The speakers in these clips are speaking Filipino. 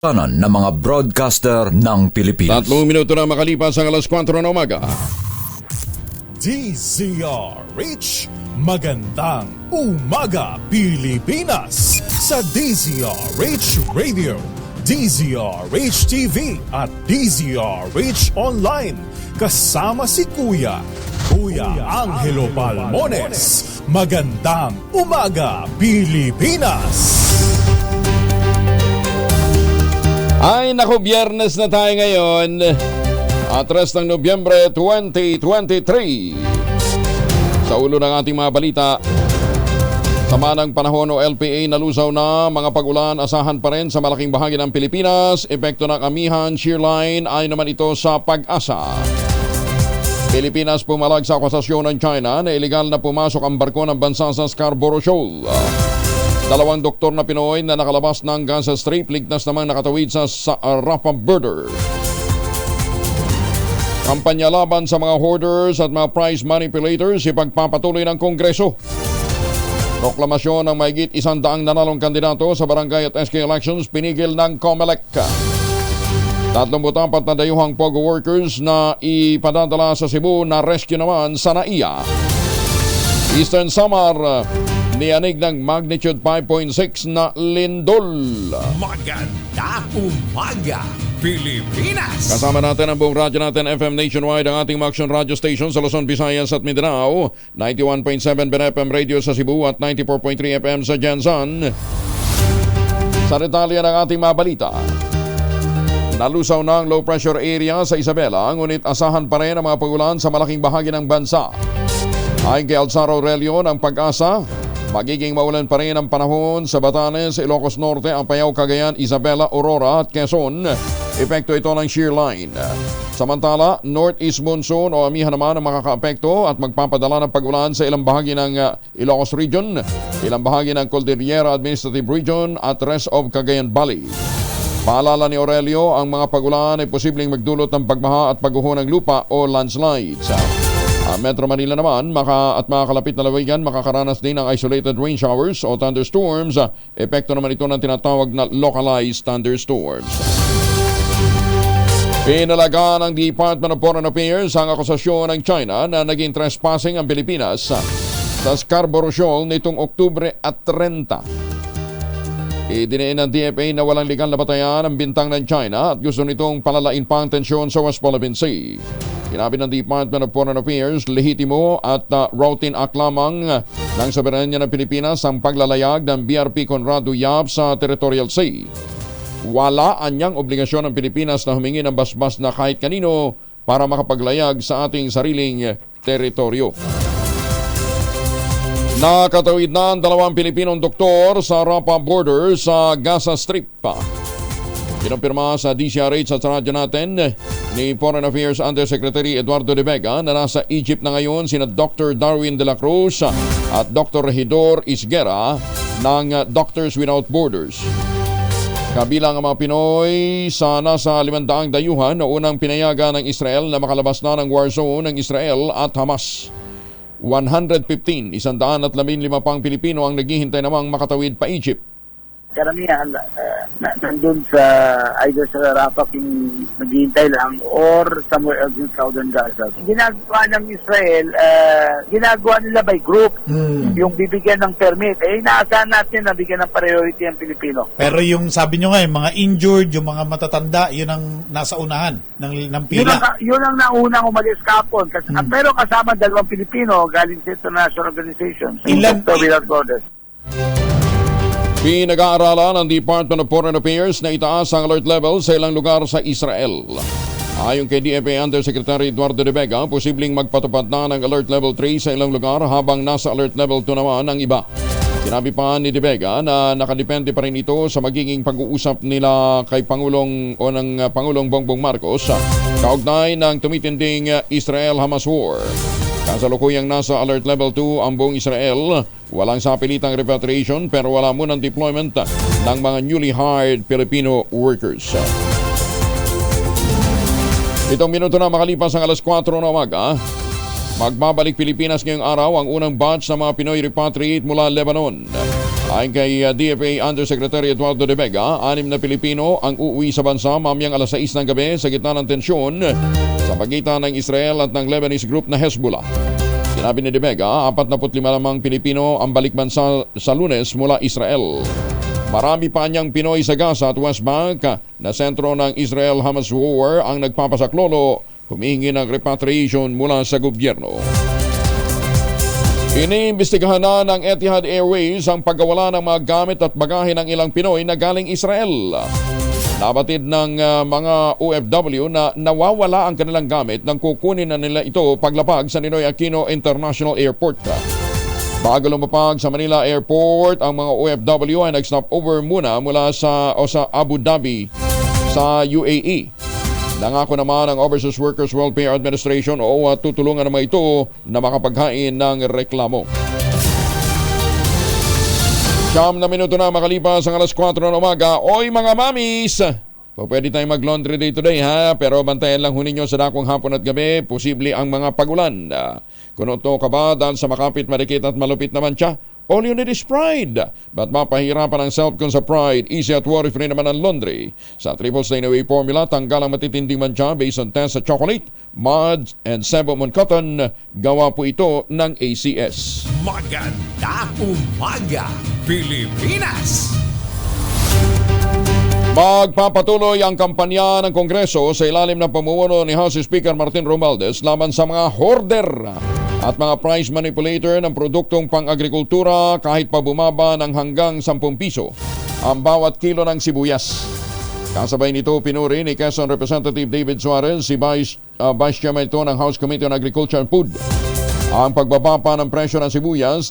Tanan ng mga broadcaster ng Pilipinas. 3 minuto na makalipas ang alas 4 na umaga. DZRH, magandang umaga Pilipinas! Sa DZRH Radio, DZRH TV at DZRH Online. Kasama si Kuya Angelo Palmones. Magandang umaga Pilipinas! Ay naku, Biyernes na tayo ngayon. 3 ng Nobyembre 2023. Sa ulo ng ating mga balita, sama ng panahon o LPA nalusaw na mga pag-ulan, asahan pa rin sa malaking bahagi ng Pilipinas. Epekto ng amihan, shear line ay naman ito sa Pag-asa. Pilipinas pumalag sa akusasyon ng China na iligal na pumasok ang barko ng bansa sa Scarborough Shoal. 2 doktor na Pinoy na nakalabas ng Gaza Strip, ligtas namang nakatawid sa Rafah border. Kampanya laban sa mga hoarders at mga price manipulators ipagpapatuloy ng Kongreso. Proklamasyon ng mahigit 100 nanalong kandidato sa barangay at SK elections pinigil ng COMELEC. 34 na dayuhang POGO workers na ipadadala sa Cebu na rescue naman sa NAIA. Eastern Samar, niyanig ng magnitude 5.6 na lindol. Maganda umaga, Pilipinas! Kasama natin ang buong radyo natin, FM Nationwide, ang ating mga action radio station sa Luzon, Visayas at Mindanao. 91.7 BNFM Radio sa Cebu at 94.3 FM sa Jansan. Sa detalye ng ating mga balita, nalusaw na ang low pressure area sa Isabela, ngunit asahan pa rin ang mga pagulan sa malaking bahagi ng bansa. Ayon kay Alzaro Aurelio ng Pag-asa, magiging maulan pa rin ang panahon sa Batanes, Ilocos Norte, Apayao, Cagayan, Isabela, Aurora at Quezon. Epekto ito ng shear line. Samantala, northeast monsoon o amihan naman ang makakaapekto at magpapadala ng pag-ulan sa ilang bahagi ng Ilocos Region, ilang bahagi ng Cordillera Administrative Region at rest of Cagayan Valley. Paalala ni Aurelio, ang mga pag-ulan ay posibleng magdulot ng pagbaha at pagguho ng lupa o landslides. Metro Manila naman at mga kalapit na lalawigan makakaranas din ng isolated rain showers o thunderstorms. Epekto naman ito ng tinatawag na localized thunderstorms. Pinalaga ng Department of Foreign Affairs ang akusasyon ng China na naging trespassing ang Pilipinas sa Scarborough Shoal nitong Oktubre at 30. Idiniin ng DFA na walang legal na batayan ang bintang ng China at gusto nitong palalain pa ang tensyon sa West Philippine Sea. Sinabi ng Department of Foreign Affairs, lehitimo at routine act lamang ng soberanya ng Pilipinas ang paglalayag ng BRP Conrado Yap sa Territorial Sea. Wala anyang obligasyon ng Pilipinas na humingi ng basbas na kahit kanino para makapaglayag sa ating sariling teritoryo. Nakatawid na ang 2 Pilipinong doktor sa Rafah border sa Gaza Strip. Kinumpirma sa DZRH at sa radyo natin ni Foreign Affairs Undersecretary Eduardo De Vega na nasa Egypt na ngayon sina Dr. Darwin de la Cruz at Dr. Regidor Isguera ng Doctors Without Borders. Kabilang ang mga Pinoy sa nasa 500 dayuhan na unang pinayagan ng Israel na makalabas na ng war zone ng Israel at Hamas. 115 pang Pilipino ang naghihintay namang makatawid pa Egypt. Karamihan nandun sa either sa Rafah yung naghihintay lang or somewhere else in Southern Gaza. Ginagawa ng Israel, ginagawa nila by group yung bibigyan ng permit. Inaasahan natin na bigyan ng priority ang Pilipino. Pero yung sabi nyo nga, yung mga injured, yung mga matatanda, yun ang nasa unahan ng pila. Yun ang naunang umalis kapon. Pero kasama 2 Pilipino galing sa international organizations. Ilan? Without Borders. Pinag-aaralan ng Department of Foreign Affairs na itaas ang alert level sa ilang lugar sa Israel. Ayon kay DFA Undersecretary Eduardo De Vega, posibleng magpatupad na ng alert level 3 sa ilang lugar habang nasa alert level 2 naman ang iba. Sinabi pa ni De Vega na nakadepende pa rin ito sa magiging pag-uusap nila kay Pangulong Bongbong Marcos kaugnay ng tumitinding Israel-Hamas war. Kasalukuyang nasa alert level 2 ang buong Israel. Walang sapilitang repatriation pero wala munang deployment ng mga newly hired Filipino workers. Itong minuto na makalipas ang alas 4 na umaga, magbabalik Pilipinas ngayong araw ang unang batch ng mga Pinoy repatriate mula Lebanon. Ayon kay DFA Undersecretary Eduardo De Vega, 6 na Pilipino ang uuwi sa bansa mamayang alas 6 ng gabi sa gitna ng tensyon sa pagitan ng Israel at ng Lebanese group na Hezbollah. Sinabi ni De Vega, 45 lamang Pilipino ang balik bansa sa Lunes mula Israel. Marami pa niyang Pinoy sa Gaza at West Bank na sentro ng Israel-Hamas war ang nagpapasaklolo, humihingi ng repatriation mula sa gobyerno. Iniimbestigahan na ng Etihad Airways ang pagkawala ng mga gamit at bagahe ng ilang Pinoy na galing Israel. Nabatid ng mga OFW na nawawala ang kanilang gamit nang kukunin na nila ito paglapag sa Ninoy Aquino International Airport. Bago lumapag sa Manila Airport, ang mga OFW ay nag-stop over muna sa Abu Dhabi sa UAE. Nangako naman ang Overseas Workers Welfare Administration o tutulungan naman ito na makapaghain ng reklamo. 9 na minuto na makalipas ang alas 4 ng umaga. Oy mga mamis! Pwede tayong mag-laundry day today ha, pero bantayan lang ho ninyo sa dakong hapon at gabi, posible ang mga pagulan. Kung ito ka ba dahil sa makapit, marikit at malupit naman siya, all you need is Pride. Ba't mapahirapan ang self-con sa Pride? Easy at worry-free naman ang laundry. Sa triple stain away formula, tanggal ang matitinding mancha based on test sa chocolate, muds, and Sebomon cotton. Gawa po ito ng ACS. Maganda umaga, Pilipinas! Magpapatuloy ang kampanya ng Kongreso sa ilalim ng pamumuno ni House Speaker Martin Romualdez laban sa mga hoarder at mga price manipulator ng produktong pang-agrikultura kahit pa bumaba ng hanggang 10 piso ang bawat kilo ng sibuyas. Kasabay nito pinuri ni Quezon Representative David Suarez, si Vice Chairman ito ng House Committee on Agriculture and Food, ang pagbaba pa ng presyo ng sibuyas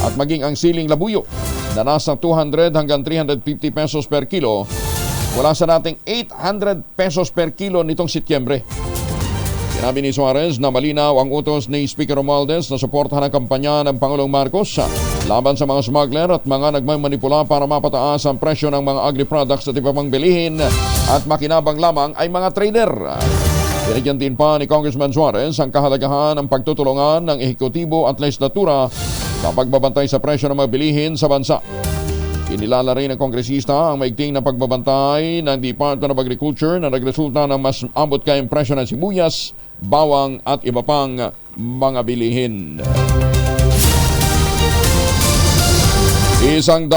at maging ang siling labuyo na nasa 200 hanggang 350 pesos per kilo mula sa nating 800 pesos per kilo nitong Setyembre. Sinabi ni Suarez na malinaw ang utos ni Speaker Romualdez na suportahan ang kampanya ng Pangulong Marcos laban sa mga smuggler at mga nagmamanipula para mapataas ang presyo ng mga agri-products at iba pang bilihin at makinabang lamang ay mga trader. Binigyan din pa ni Congressman Suarez ang kahalagahan ng pagtutulungan ng ehekutibo at legislatura sa pagbabantay sa presyo ng mga bilihin sa bansa. Inilala rin ng kongresista ang maigting na pagbabantay ng Department of Agriculture na nagresulta ng mas abot kayang presyo ng sibuyas, bawang at iba pang mga bilihin. 100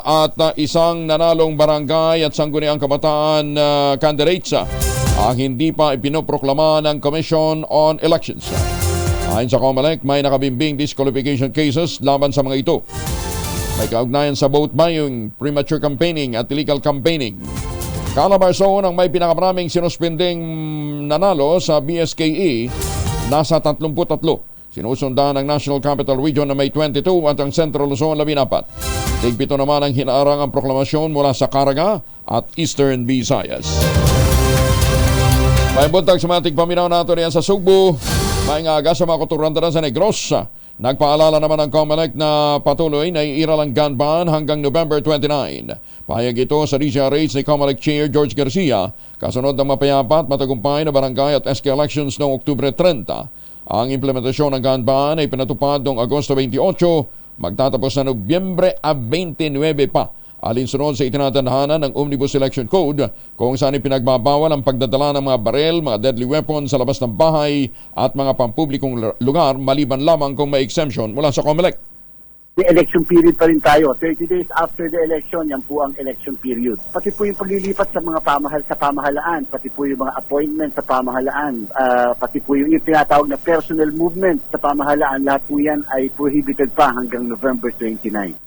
at isang nanalong barangay at sangguniang kabataan candidates ang hindi pa ipinoproklama ng Commission on Elections. Ayon sa COMELEC, may nakabimbing disqualification cases laban sa mga ito. May kaugnayan sa vote buying, premature campaigning at illegal campaigning. Calabarzon ang may pinakamaraming sinuspending nanalo sa BSKE, nasa 33. Sinusundan ng National Capital Region na may 22 at ang Central Luzon 14. Tigpito naman ang hinaarang ang proklamasyon mula sa Caraga at Eastern Visayas. May buntag sa mga tigpaminaw nato riyan sa Sugbo. May nga aga sa mga kuturandaran sa Negros. Nagpaalala naman ang COMELEC na patuloy na iiral ang gun ban hanggang November 29. Pahayag ito sa DCRH ni COMELEC Chair George Garcia, kasunod ng mapayapa at matagumpay na barangay at SK elections noong Oktubre 30. Ang implementasyon ng gun ban ay pinatupad noong Agosto 28, magtatapos na Nobyembre 29 pa. Alinsunod sa itinatadhana ng Omnibus Election Code kung saan ipinagbabawal ang pagdadala ng mga barel, mga deadly weapons sa labas ng bahay at mga pampublikong lugar maliban lamang kung may exemption mula sa COMELEC. May election period pa rin tayo. 30 days after the election, yan po ang election period. Pati po yung paglilipat sa mga pamahalaan, pati po yung mga appointment sa pamahalaan, pati po yung tinatawag na personal movement sa pamahalaan, lahat po yan ay prohibited pa hanggang November 29.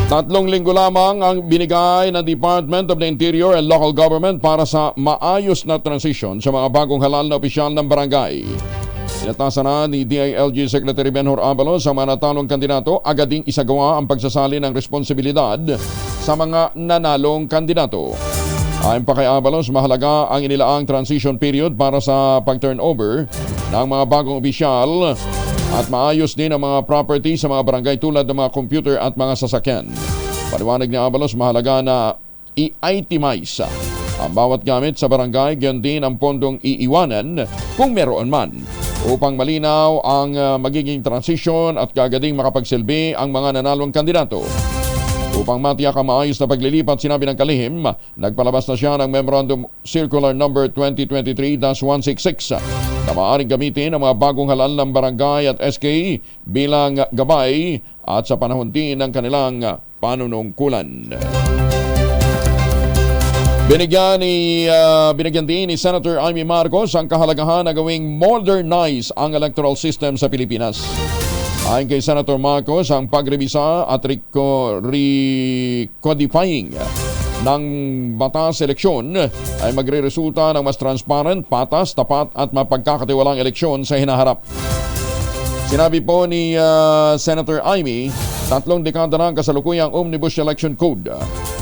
3 linggo lamang ang binigay ng Department of the Interior and Local Government para sa maayos na transition sa mga bagong halal na opisyal ng barangay. Inatasan na ni DILG Secretary Benhur Abalos sa mga natalong kandidato agad ding isagawa ang pagsasali ng responsibilidad sa mga nanalong kandidato. Ayon pa kay Abalos, mahalaga ang inilaang transition period para sa pag-turnover ng mga bagong opisyal at maayos din ang mga property sa mga barangay tulad ng mga computer at mga sasakyan. Paliwanag ni Abalos, mahalaga na i-itemize ang bawat gamit sa barangay, gayon din ang pondong iiwanan kung meron man. upang malinaw ang magiging transition at kaagad makapagsilbi ang mga nanalong kandidato. Upang matiyak ang maayos na paglilipat, sinabi ng kalihim, nagpalabas na siya ng Memorandum Circular Number 2023-166 na maaaring gamitin ang mga bagong halal ng barangay at SK bilang gabay at sa panahon din ng kanilang panunungkulan. Binigyan din ni Senator Amy Marcos ang kahalagahan na gawing modernize ang electoral system sa Pilipinas. Ayon kay Senator Marcos, ang pagrebisa at recodifying ng batas eleksyon ay magre-resulta ng mas transparent, patas, tapat at mapagkakatiwalang eleksyon sa hinaharap. Sinabi po ni Senator Amy, 3 dekada na ang kasalukuyang Omnibus Election Code.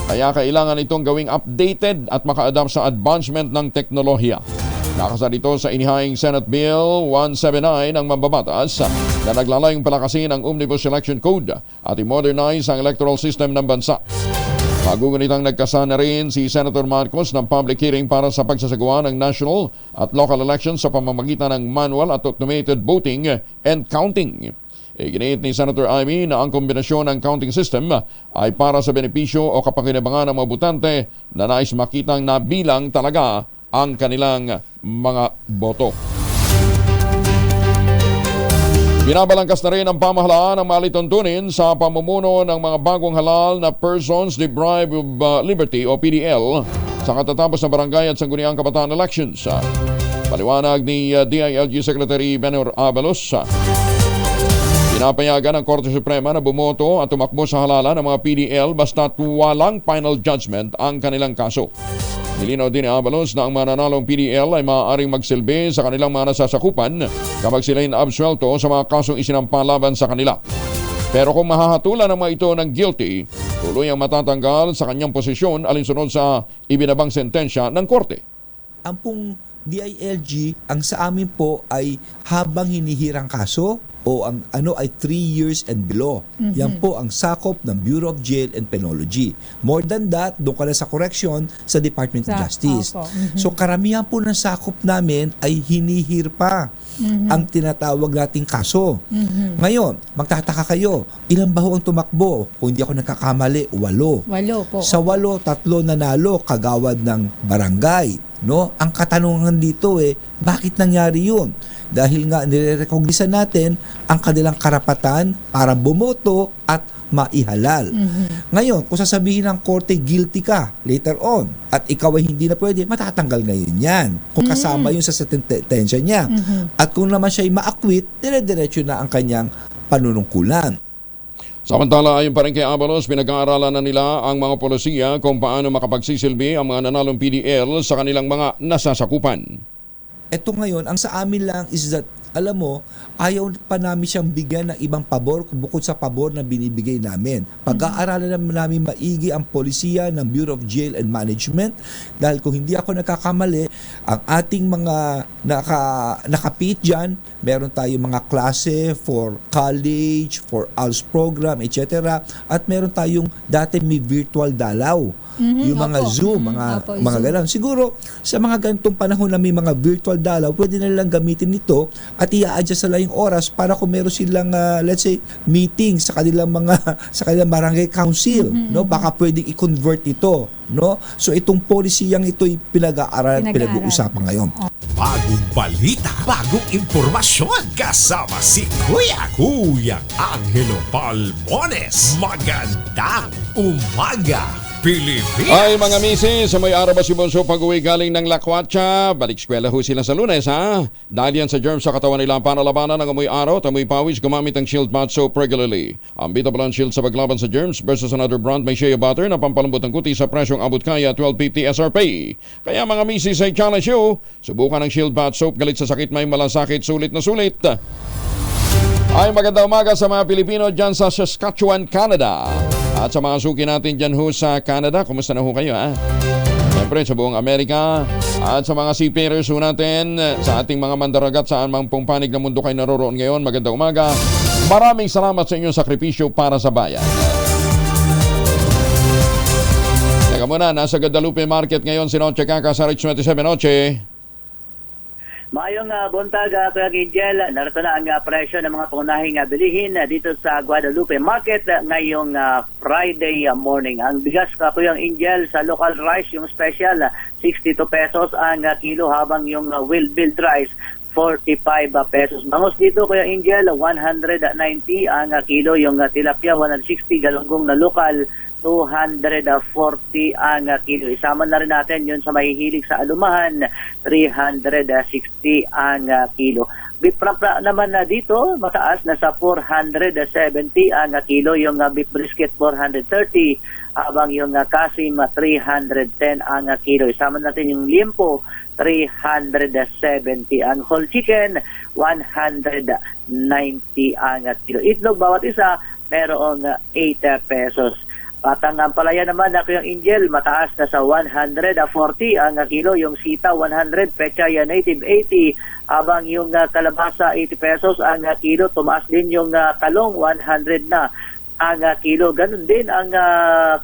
Kaya kailangan itong gawing updated at maka-adapt sa advancement ng teknolohiya. Nakasal ito sa inihaying Senate Bill 179 ng mambabatas na naglalayong palakasin ang Omnibus Election Code at i-modernize ang electoral system ng bansa. Magugunitang nagkasa na rin si Senator Marcos ng public hearing para sa pagsasagawa ng national at local elections sa pamamagitan ng manual at automated voting and counting. Iginiit ni Senator Amy na ang kombinasyon ng counting system ay para sa benepisyo o kapakinabangan ng mga botante na nais makitang nabilang talaga ang kanilang mga boto. Binabalangkas na rin ang pamahalaan ng malituntunin sa pamumuno ng mga bagong halal na Persons Deprived of Liberty o PDL sa katatapos na barangay at sangguniang kabataan elections. Paliwanag ni DILG Secretary Benhur Abalos, pinapayagan ng Korte Suprema na bumoto at tumakbo sa halalan ng mga PDL basta't walang final judgment ang kanilang kaso. Nilinaw din ni Abalos na ang mananalong PDL ay maaaring magsilbi sa kanilang mga nasasakupan kapag sila inabsuelto sa mga kasong isinampa laban sa kanila. Pero kung mahahatulan ng mga ito ng guilty, tuloy ang matatanggal sa kanyang posisyon alinsunod sa ibinabang sentensya ng korte. Ang pong DILG, ang sa amin po ay habang hinihirang kaso o ang ano ay 3 years and below. Yan po ang sakop ng Bureau of Jail and Penology. More than that, doon ka na sa correction sa Department of Justice. So karamihan po ng sakop namin ay hinihir pa ang tinatawag nating kaso. Ngayon, magtataka kayo, ilan ba ho ang tumakbo? Kung hindi ako nagkakamali, 8. 8 po. Sa 8, 3 nanalo, kagawad ng barangay. No? Ang katanungan dito bakit nangyari yun? Dahil nga nire-recognize natin ang kanilang karapatan para bumoto at maihalal. Ngayon, kung sasabihin ng korte guilty ka later on at ikaw ay hindi na pwede, matatanggal ngayon yan. Kung kasama yun sa sentensya niya. At kung naman siya ay ma-acquit, dire-diretso na ang kanyang panunungkulan. Samantala, ayon pa rin kay Abalos, pinag-aaralan na nila ang mga polisiya kung paano makapagsisilbi ang mga nanalong PDL sa kanilang mga nasasakupan. Ito ngayon, ang sa amin lang is that, alam mo, ayaw pa namin siyang bigyan ng ibang pabor bukod sa pabor na binibigay namin. Pag-aaralan namin maigi ang polisiya ng Bureau of Jail and Management dahil kung hindi ako nakakamali, ang ating mga nakapit dyan, meron tayong mga klase for college, for ALS program, etc. At meron tayong dati may virtual dalaw. Yung mga Zoom, mga gano'n. Siguro, sa mga ganitong panahon na may mga virtual dalaw, pwede na nilang gamitin ito at i-adjust nila yung oras para kung meron silang, let's say, meeting sa kanilang barangay council. No? Baka pwedeng i-convert ito. No? So, itong polisiyang ito'y pinag-aaralan at pinag-uusapan ngayon. Bagong balita, bagong impormasyon. Kasama si Kuya Angelo Palmones. Magandang umaga, Pilipinas! Ay mga misis, sa may araw ba si Bonso pag-uwi galing ng Lakwatsa? Balik eskwela ho sila sa Lunes, ha? Dahil yan sa germs sa katawan nila para labanan ng amoy araw at amoy pawis, gumamit ng Shield Bath Soap regularly. Ang Bitabalan Shield sa paglaban sa germs versus another brand may shea butter na pampalambot ng kuti sa presyong abot kaya 12.50 SRP. Kaya mga misis, ay challenge you. Subukan ng Shield Bath Soap, galit sa sakit may malasakit, sulit na sulit. Ay magandang umaga sa mga Pilipino dyan sa Saskatchewan, Canada. At sa mga suki natin dyan ho sa Canada, kumusta na ho kayo, ha? Siyempre sa buong Amerika at sa mga seafarers ho natin, sa ating mga mandaragat saan mang pong panig ng mundo kayo naroroon ngayon, magandang umaga. Maraming salamat sa inyong sakripisyo para sa bayan. Teka muna, nasa Guadalupe Market ngayon si Noche Kaka sa Rich 27 Noche. Maayong buntag, Kuya Angel. Narito na ang presyo ng mga pangunahing bilihin dito sa Guadalupe Market ngayong Friday morning. Ang bigas, Kuya Angel, sa local rice, yung special, 62 pesos ang kilo, habang yung well-built rice, 45 pesos. Bangus dito, Kuya Angel, 190 ang kilo, yung tilapia, 160, galunggong na local, 240 ang kilo. Isama na rin natin yun sa mahihilig sa alumahan, 360 ang kilo. Beef prapra naman na dito, mataas, nasa 470 ang kilo. Yung beef brisket, 430, habang yung kasim, 310 ang kilo. Isama natin yung liempo, 370. Ang whole chicken, 190 ang kilo. Itlog, bawat isa, merong 8 pesos. Patang ampalaya naman na Kuya Angel, mataas na sa 140 ang kilo, yung sita 100, pechay native 80, habang yung kalabasa 80 pesos ang kilo. Tumaas din yung talong, 100 na ang kilo. Ganun din ang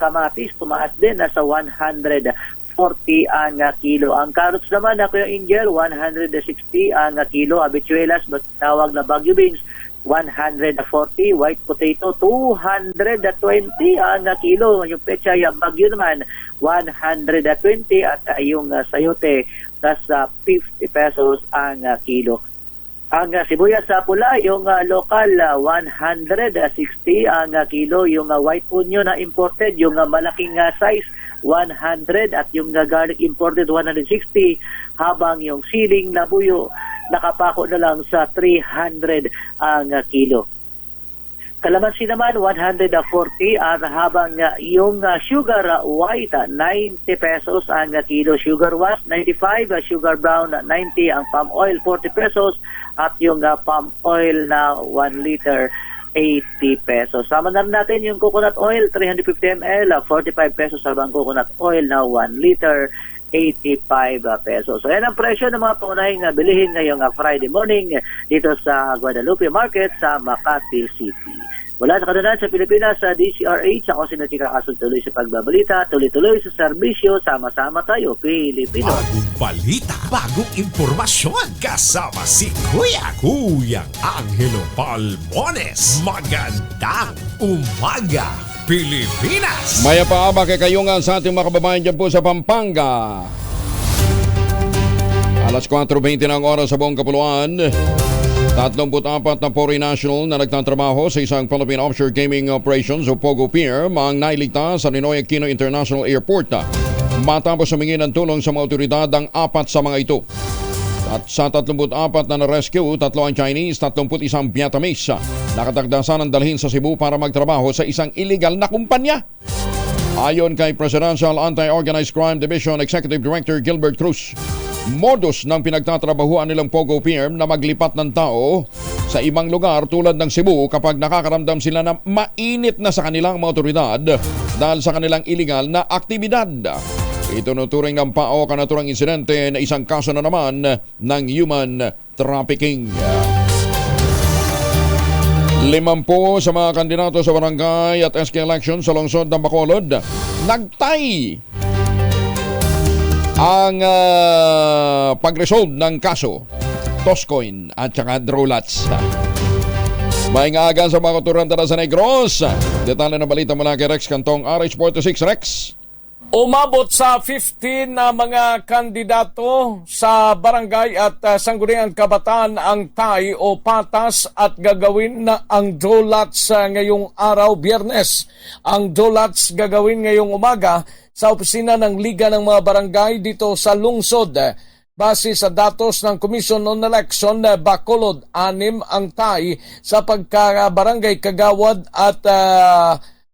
kamatis, tumaas din na sa 140 ang kilo. Ang carrots naman na Kuya Angel, 160 ang kilo. Habichuelas, tawag na Baguio beans, 140, white potato 220 ang kilo, yung pechay Bagyo naman 120, at yung sayote nasa 50 pesos ang kilo. Ang sibuyas sa pula, yung local 160 ang kilo, yung white onion na imported, yung malaking size 100, at yung garlic imported 160, habang yung siling labuyo nakapako na lang sa 300 ang kilo. Kalamansi naman 140, at habang yung sugar white 90 pesos ang kilo, sugar was 95, sugar brown 90, ang palm oil 40 pesos, at yung palm oil na 1 liter 80 pesos. Sama na natin yung coconut oil 350 ml, 45 pesos, habang coconut oil na 1 liter 85 pesos. So yan ang presyo ng mga pangunahing bilihin ngayong Friday morning dito sa Guadalupe Market sa Makati City. Mula sa kadanan sa Pilipinas, sa DCRH, ako si Natika Kasul, tuloy sa pagbabalita, tuloy-tuloy sa serbisyo, sama-sama tayo, Pilipino. Bagong balita, bagong impormasyon, kasama si Kuyang Angelo Palmones. Magandang umaga, Pilipinas! Maya pa ba kay kayungan sa ating mga kababayan dyan po sa Pampanga. Alas 4:20 ng oras sa buong kapuluan. 34 na foreign national na nagtatrabaho sa isang Philippine Offshore Gaming Operations o POGO Pier ang nailigtas sa Ninoy Aquino International Airport. Matapos humingi ng tulong sa mga otoridad ang 4 sa mga ito. At sa 34 na na-rescue, 3 ang Chinese, 31 Vietnamese. Nakatagdasan ang dalhin sa Cebu para magtrabaho sa isang illegal na kumpanya. Ayon kay Presidential Anti-Organized Crime Division Executive Director Gilbert Cruz, modus ng pinagtatrabahuan nilang POGO Pier na maglipat ng tao sa ibang lugar tulad ng Cebu kapag nakakaramdam sila na mainit na sa kanilang mga otoridad dahil sa kanilang illegal na aktibidad. Itunuturing ng PAO kanaturang insidente na isang kaso na naman ng human trafficking. 50 sa mga kandidato sa barangay at SK election sa lungsod ng Bacolod nagtay ang pag-resolve ng kaso Toscoin at saka Drolats. May ngaagan sa mga kuturanta sa Negros. Detalye na balita mula kay Rex Cantong, RH46. Rex. Umabot sa 15 na mga kandidato sa barangay at sangguniang kabataan ang tay o patas at gagawin na ang Drolats ngayong araw Biyernes. Ang Drolats gagawin ngayong umaga sa opisina ng Liga ng mga Barangay dito sa lungsod. Base sa datos ng Commission on Election, Bacolod, 6 ang tay sa pagka-barangay kagawad at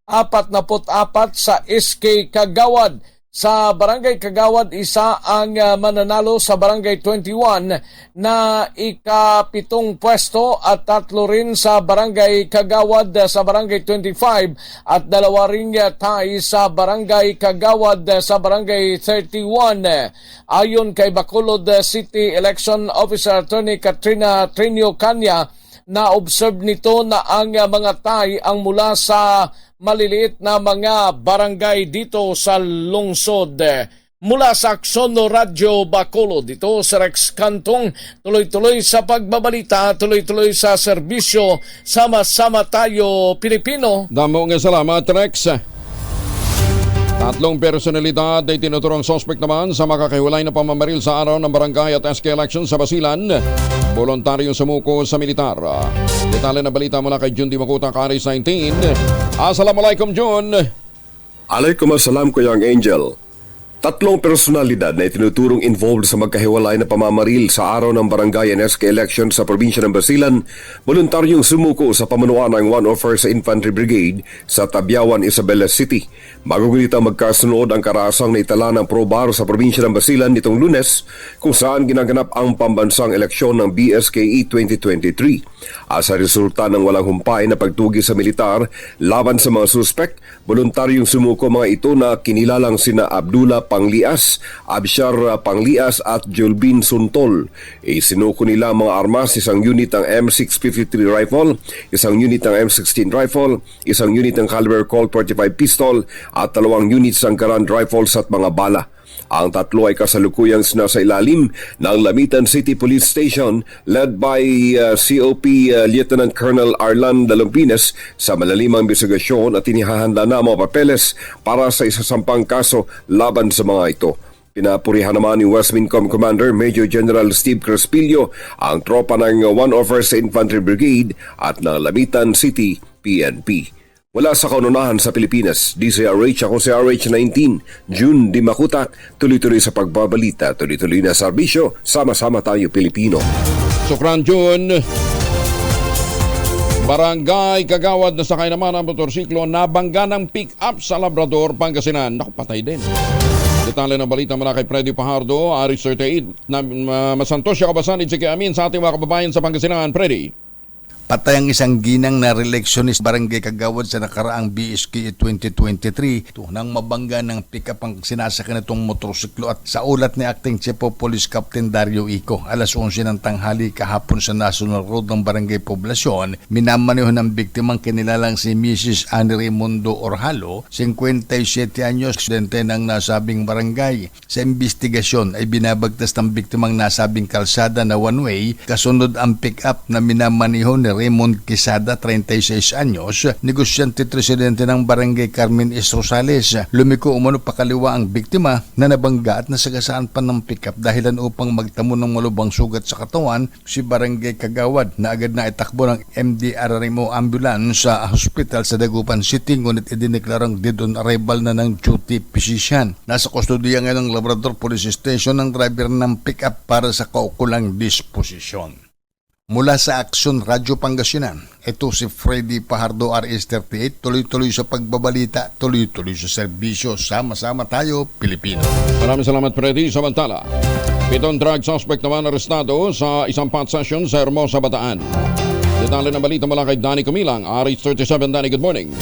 44 sa SK Kagawad. Sa Barangay Kagawad, isa ang mananalo sa Barangay 21 na ika-7 pwesto at 3 rin sa Barangay Kagawad sa Barangay 25 at 2 ring tie sa Barangay Kagawad sa Barangay 31. Ayon kay Bacolod City Election Officer Attorney Katrina Trinio Canya, na-observe nito na ang mga tie ang mula sa maliliit na mga barangay dito sa lungsod. mula sa Aksono Radio Bacolod. Dito sa Rex Cantong, tuloy-tuloy sa pagbabalita, tuloy-tuloy sa serbisyo, sama-sama tayo Pilipino. Damo nga salamat, Rex. Tatlong personalidad ay tinuturong suspect naman sa makakahiwalay na pamamaril sa araw ng barangay at SK election sa Basilan. Voluntaryong sumuko sa militar. Detalye na balita mula kay Jun Dimakuta, Karis 19. Assalamualaikum, Jun. Alaikumussalam, Kuyang Angel. Tatlong personalidad na itinuturong involved sa magkahiwalay na pamamaril sa araw ng barangay and SK election sa probinsya ng Basilan, voluntaryong sumuko sa pamunuan ng 101st Infantry Brigade sa Tabiawan, Isabela City. Magugunitang magkasunod ang karasang na itala ng Probar sa probinsya ng Basilan nitong Lunes, kung saan ginaganap ang pambansang eleksyon ng BSKE 2023. Asa resulta ng walang humpay na pagtugi sa militar laban sa mga suspect, voluntaryong sumuko mga ito na kinilalang sina Abdullah Panglias, Abshar Panglias at Julbin Suntol. Sinuko nila ang mga armas, isang unit ng M653 rifle, isang unit ng M16 rifle, isang unit ng caliber Colt 45 pistol at 2 units ng Garand rifles at mga bala. Ang tatlo ay kasalukuyang nasa ilalim ng Lamitan City Police Station led by COP Lieutenant Colonel Arlan Dalumpines sa malalimang investigasyon at inihahanda na mga papeles para sa isasampang kaso laban sa mga ito. Pinapurihan naman ni West Mincom Commander Major General Steve Crespillo ang tropa ng 101st Infantry Brigade at ng Lamitan City PNP. Wala sa kaununahan sa Pilipinas, DCRH ako si RH19, June Dimakuta, tuloy-tuloy sa pagbabalita, tuloy-tuloy na serbisyo, sama-sama tayo Pilipino. Sukran, June. Barangay Kagawad na sakay naman ang motorsiklo nabangga ng pick-up sa Labrador, Pangasinan. Naku, patay din. Detalye ng balita mula kay Freddy Pajardo, Aris 38, na Masantos siya kabasan, Itzike Amin sa ating mga kababayan sa Pangasinan. Freddy. Patay ang isang ginang na reeleksyonist Barangay Kagawad sa nakaraang BSKE 2023 nang mabangga ng pick-up ang sinasakyan nitong motorsiklo at sa ulat ni Acting Chief of Police Captain Dario Ico, alas 11 ng tanghali kahapon sa National Road ng Barangay Poblasyon, minamaneho ng biktimang kinilalang si Mrs. Annie Raimundo Orhalo, 57 anyos, residente ng nasabing barangay. Sa investigasyon ay binabagtas ng biktimang nasabing kalsada na one-way, kasunod ang pick-up na minamaneho ni Raymond Quezada, 36 anyos, negosyante at residente ng Barangay Carmen S. Rosales. Lumiko umano pakaliwa ang biktima na nabangga at nasagasaan pa ng pick-up dahilan upang magtamo ng malubhang sugat sa katawan si Barangay Kagawad na agad na itakbo ng MDRRMO ambulance sa hospital sa Dagupan City, ngunit idineklarang dead on arrival na ng duty physician. Nasa kustodiya ngayon ng Labrador Police Station ang driver ng pick-up para sa kaukulang disposisyon. Mula sa Aksyon Radyo Pangasinan, ito si Freddy Pajardo, RS38, tuloy-tuloy sa pagbabalita, tuloy-tuloy sa serbisyo, sama-sama tayo Pilipino. Maraming salamat, Freddy. Samantala, 7 drug suspect naman arestado sa isang pot session sa Hermosa, Bataan. Detalye ng balita mula kay Danny Kumilang, RH37. Danny, good morning.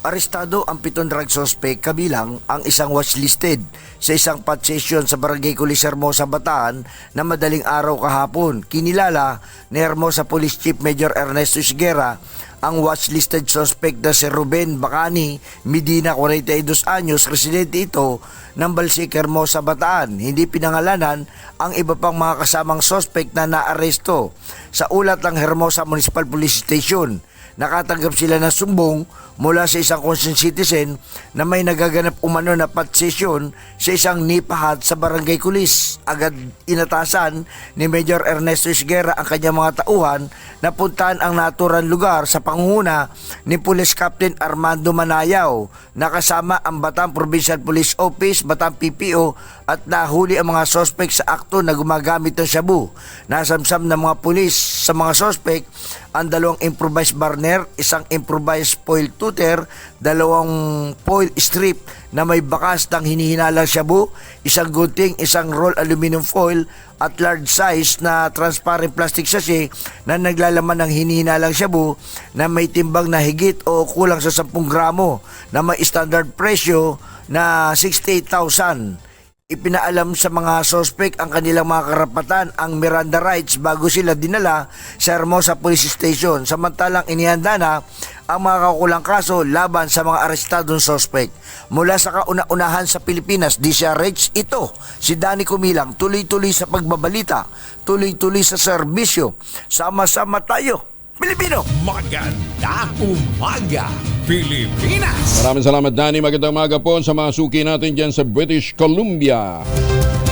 Arestado ang 7 drug suspect kabilang ang isang watchlisted sa isang pot session sa Barangay Kulis, Hermosa, Bataan na madaling araw kahapon. Kinilala ni Hermosa Police Chief Major Ernesto Isguera ang watchlisted suspect na si Ruben Bacani Medina, 42 anyos, residente ito ng Balsik, Hermosa, Bataan. Hindi pinangalanan ang iba pang mga kasamang suspect na naaresto. Sa ulat ng Hermosa Municipal Police Station, nakatanggap sila ng sumbong mula sa isang concerned citizen na may nagaganap umano na pot session sa isang nipahat sa Barangay Kulis. Agad inatasan ni Major Ernesto Isguera ang kanyang mga tauhan na puntahan ang naturang lugar sa pangunguna ni Police Captain Armando Manayaw, na kasama ang Bataan Provincial Police Office, Bataan PPO, at nahuli ang mga suspect sa akto na gumagamit ng shabu. Nasamsam ng mga pulis sa mga suspect ang 2 improvised burner, isang improvised foil tutor, 2 foil strip na may bakas ng hinihinalang shabu, isang gunting, isang roll aluminum foil at large size na transparent plastic sachet na naglalaman ng hinihinalang shabu na may timbang na higit o kulang sa 10 gramo na may standard presyo na 68,000. Ipinaalam sa mga sospek ang kanilang mga karapatan, ang Miranda rights bago sila dinala sa Hermosa Police Station. Samantalang inihanda na ang mga kaukulang kaso laban sa mga arestadong sospek. Mula sa kauna-unahan sa Pilipinas, DCRH, ito si Danny Kumilang, tuloy-tuloy sa pagbabalita, tuloy-tuloy sa serbisyo. Sama-sama tayo, Pilipino! Magandang umaga, Pilipinas! Maraming salamat, Danny. Magandang umaga po sa mga suki natin dyan sa British Columbia.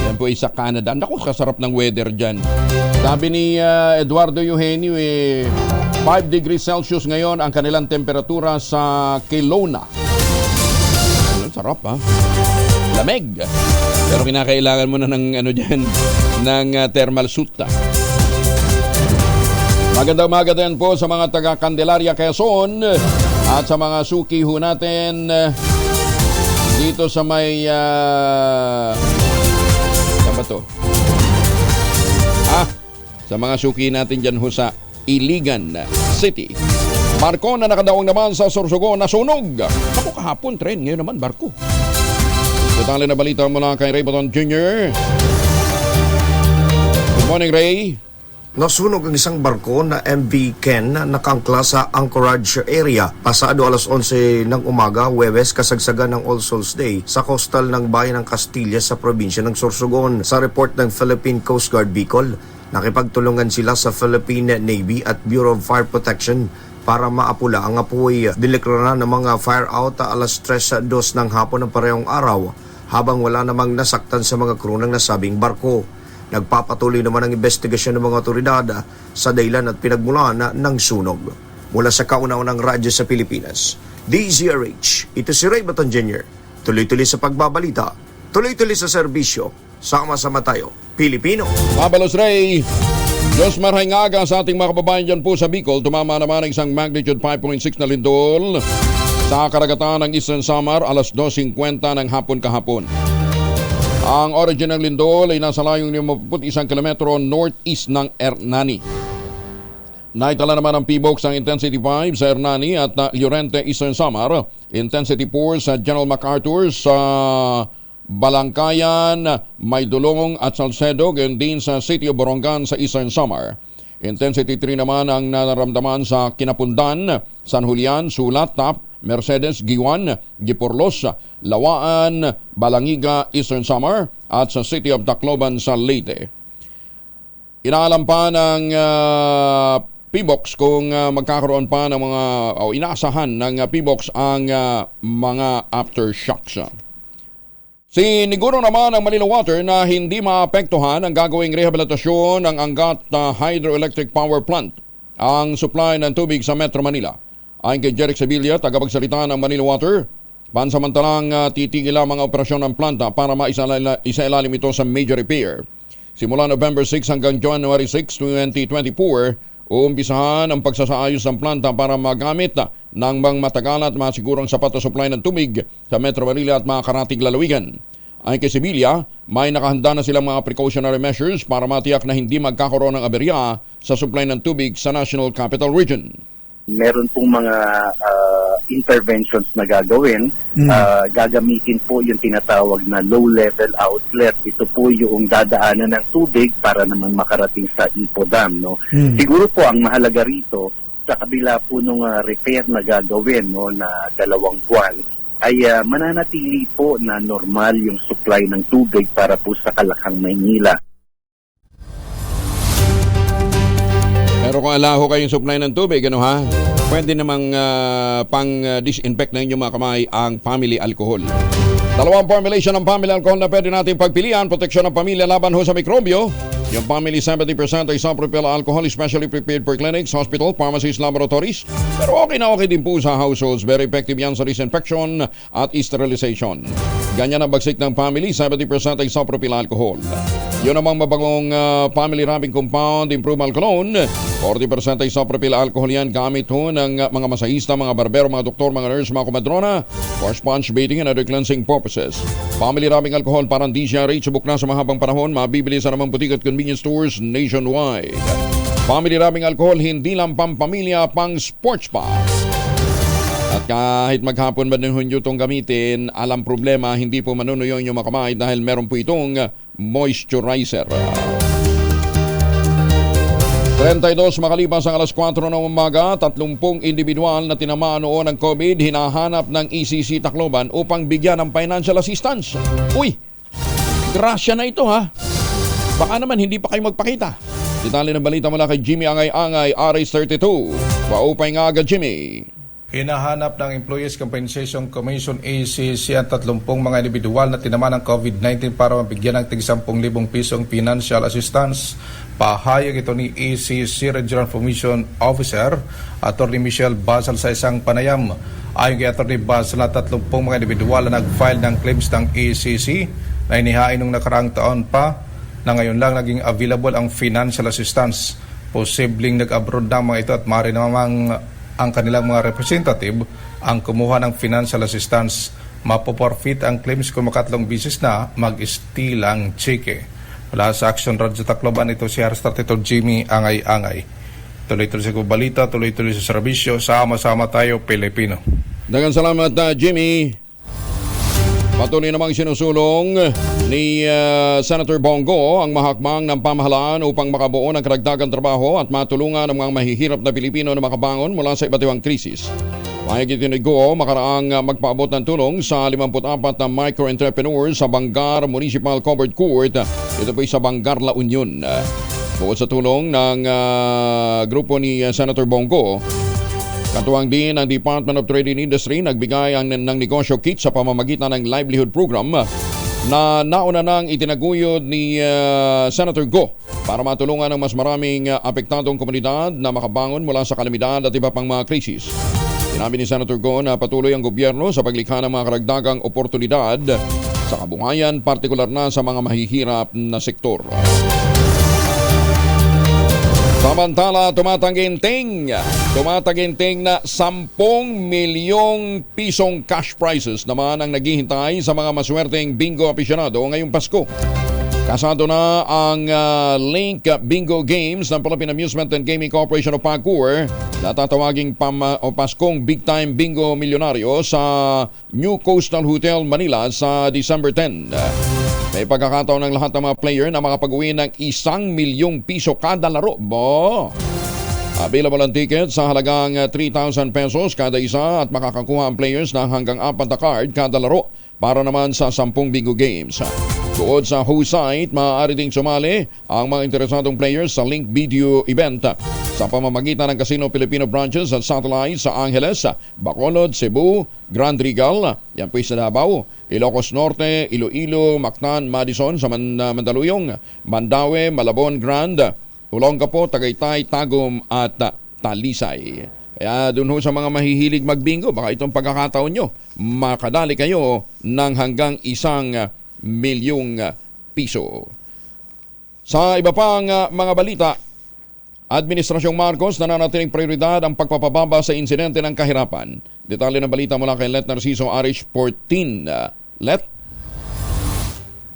Yan po ay sa Canada. Naku, kasarap ng weather dyan. Sabi ni Eduardo Eugenio, 5 degrees Celsius ngayon ang kanilang temperatura sa Kelowna. Sarap, ha? Lamig. Pero kinakailangan mo na ng ng thermal suit. Magandang umaga din po sa mga taga Candelaria, Quezon at sa mga suki ho natin dito sa may saan ba to? Sa mga suki natin dyan ho sa Iligan City. Barko na nakadaong naman sa Sorsogon na sunog. Ako kahapon, tren. Ngayon naman, barko. Detalye na balita mula kay Ray Baton Jr. Good morning, Ray. Nasunog ang isang barko na MV Ken na nakangkla sa Anchorage area pasado alas 11 ng umaga, Huwebes, kasagsagan ng All Souls Day sa coastal ng bayan ng Castilla sa probinsya ng Sorsogon. Sa report ng Philippine Coast Guard Bicol, nakipagtulungan sila sa Philippine Navy at Bureau of Fire Protection para maapula ang apoy. Dineklara ng mga fire out alas 3:02 ng hapon ng parehong araw habang wala namang nasaktan sa mga crew ng nasabing barko. Nagpapatuloy naman ang investigasyon ng mga otoridad sa dahilan at pinagmulan ng sunog. Mula sa kauna-unang radyo sa Pilipinas, DZRH, ito si Ray Baton Jr. Tuloy-tuloy sa pagbabalita, tuloy-tuloy sa serbisyo, sama-sama tayo, Pilipino. Mabalos, Ray. Diyos marhaingaga sa ating mga kababayan dyan po sa Bicol. Tumama naman ang isang magnitude 5.6 na lindol sa karagatan ng Eastern Samar alas 2:50 ng hapon kahapon. Ang origin ng lindol ay nasa layong 51 kilometro northeast ng Hernani. Naitala naman ang PBOX ng Intensity 5 sa Hernani at Llorente, Eastern Samar. Intensity 4 sa General MacArthur sa Balangkayan, Maydulong at Salcedo, gayon din sa City of Borongan sa Eastern Samar. Intensity 3 naman ang nararamdaman sa Kinapundan, San Julian, Sulat, Tap, Mercedes, Giwan, Giporlos, Lawaan, Balangiga, Eastern Samar at sa City of Tacloban sa Leyte. Inaalam pa ng PBOX kung magkakaroon pa ng mga inaasahan ng PBOX ang mga aftershocks. Siniguro naman ng Manila Water na hindi maapektuhan ang gagawing rehabilitasyon ng Angat Hydroelectric Power Plant ang supply ng tubig sa Metro Manila. Ayon kay Jeric Sevilla, tagapagsalita ng Manila Water, pansamantalang titigil ang mga operasyon ng planta para maisailalim ito sa major repair. Simula November 6 hanggang January 6, 2024, uumpisahan ang pagsasaayos ng planta para magamit ng mga matagal at masigurong sapat na supply ng tubig sa Metro Manila at mga karatig lalawigan. Ayon kay Sevilla, may nakahanda na silang mga precautionary measures para matiyak na hindi magkakaroon ng aberya sa supply ng tubig sa National Capital Region. Meron pong mga interventions na gagawin. Gagamitin po yung tinatawag na low-level outlet. Ito po yung dadaanan ng tubig para naman makarating sa Ipo Dam. No? Siguro po ang mahalaga rito, sa kabila po ng repair na gagawin na 2 buwan, ay mananatili po na normal yung supply ng tubig para po sa Kalakang, Maynila. Pero kung alaho kayong supply ng tubig, pwede namang pang-disinfect na inyong mga kamay ang family alcohol. 2 formulation ng family alcohol na pwede natin pagpilian, proteksyon ng pamilya laban ho sa mikrobyo. Yung family 70% ay isopropyl alcohol, especially prepared for clinics, hospital, pharmacies, laboratories. Pero okay na okay din po sa households. Very effective yan sa disinfection at sterilization. Ganyan ang bagsik ng family, 70% ay isopropyl alcohol. Yun namang mabagong family wrapping compound, improved alcohol, 40% ay isopropyl alcohol yan gamit ho ng mga masahista, mga barbero, mga doktor, mga nurse, mga kumadrona for sponge bathing and other cleansing purposes. Family wrapping alcohol parang DCRH, subok na sa mahabang panahon, mabibili sa namang butik at convenience stores nationwide. Family wrapping alcohol, hindi lang pampamilya, pang sports pa. At kahit maghapon ba ng Hunyo itong gamitin, alam problema, hindi po manunuyo yung mga kamay dahil meron po itong moisturizer. 32 makalipas ang alas 4 ng umaga, 30 individual na tinamaan noon ng COVID hinahanap ng ECC Tacloban upang bigyan ng financial assistance. Uy, grasya na ito ha. Baka naman hindi pa kayo magpakita. Detalye ng balita mula kay Jimmy Angay-Angay, RS32. Paupay nga agad, Jimmy. Hinahanap ng Employees Compensation Commission ECC ang 30 mga individual na tinamaan ng COVID-19 para mabigyan ng tig 10,000 pisong financial assistance. Pahayag ito ni ECC Regional Information Officer Atty. Michelle Basal sa isang panayam. Ayon kay Atty. Basal, na 30 mga individual na nag-file ng claims ng ECC na inihain nung nakaraang taon pa na ngayon lang naging available ang financial assistance. Posibleng nag-abroad na mga ito at maaari namang ang kanilang mga representative ang kumuha ng financial assistance. Mapoporfit ang claims kung makatlong bisis na mag-steal ang cheque. Wala sa Action Radyo Tacloban, ito si RS32 Jimmy Angay-Angay. Tuloy-tuloy sa balita, tuloy-tuloy sa serbisyo, sama-sama tayo Pilipino. Daghang salamat Jimmy. Patuloy namang sinusulong ni Senator Bongo ang mahakbang ng pamahalaan upang makabuo ng karagdagang trabaho at matulungan ang mga mahihirap na Pilipino na makabangon mula sa iba't ibang krisis. Mahigit ni Go makaraang magpaabot ng tulong sa 54 na micro-entrepreneurs sa Bangar Municipal Covered Court. Ito po sa Bangar, La Union. Bukod sa tulong ng grupo ni Senator Bongo, katuwang din ang Department of Trade and Industry nagbigay ng negosyo kit sa pamamagitan ng livelihood program na nauna nang itinaguyod ni Senator Go para matulungan ang mas maraming apektadong komunidad na makabangon mula sa kalamidad at iba pang mga krisis. Sinabi ni Senator Go na patuloy ang gobyerno sa paglikha ng mga karagdagang oportunidad sa kabuhayan, partikular na sa mga mahihirap na sektor. Samantala, tumataginting na 10 milyong pisong cash prizes naman ang naghihintay sa mga maswerteng bingo aficionado ngayong Pasko. Kasado na ang Link Bingo Games ng Philippine Amusement and Gaming Corporation of PAGCOR na tatawaging Paskong Big Time Bingo Milyonaryo sa New Coastal Hotel, Manila sa December 10. May pagkakataon ng lahat ng mga player na makapag-uwi ng 1 milyong piso kada laro. Available ang ticket sa halagang 3,000 pesos kada isa at makakakuha ang players ng hanggang 4 na card kada laro para naman sa 10 bingo games. Bukod sa host site, maaari ding sumali ang mga interesadong players sa Link Video event sa pamamagitan ng Casino Filipino branches at satellite sa Angeles, Bacolod, Cebu, Grand Regal, yan po sa Davao, Ilocos Norte, Iloilo, Mactan, Madison sa Mandaluyong, Mandaue, Malabon, Grand, Olongapo, Tagaytay, Tagum at Talisay. Kaya dun ho sa mga mahihilig magbingo, baka itong pagkakataon nyo, makadali kayo ng hanggang 1 milyong piso. Sa iba pang mga balita, Administrasyong Marcos nananatiling prioridad ang pagpapababa sa insidente ng kahirapan. Detalye ng balita mula kay Let Narciso, RH14. Let?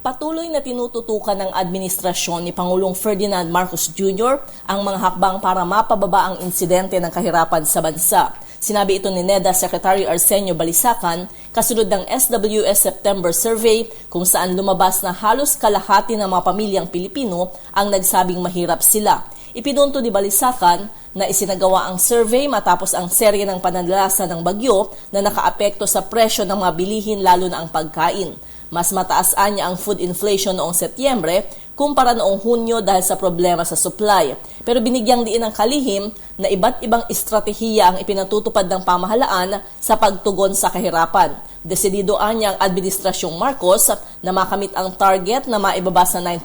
Patuloy na tinututukan ng administrasyon ni Pangulong Ferdinand Marcos Jr. ang mga hakbang para mapababa ang insidente ng kahirapan sa bansa. Sinabi ito ni NEDA Secretary Arsenio Balisacan kasunod ng SWS September Survey kung saan lumabas na halos kalahati ng mga pamilyang Pilipino ang nagsabing mahirap sila. Ipinunto ni Balisacan na isinagawa ang survey matapos ang serye ng pananalasa ng bagyo na nakaapekto sa presyo ng mga bilihin lalo na ang pagkain. Mas mataas niya ang food inflation noong Setyembre kumpara noong Hunyo dahil sa problema sa supply. Pero binigyang diin ng kalihim na iba't ibang estratehiya ang ipinatutupad ng pamahalaan sa pagtugon sa kahirapan. Desidido niya ang Administrasyong Marcos na makamit ang target na maibaba sa 9%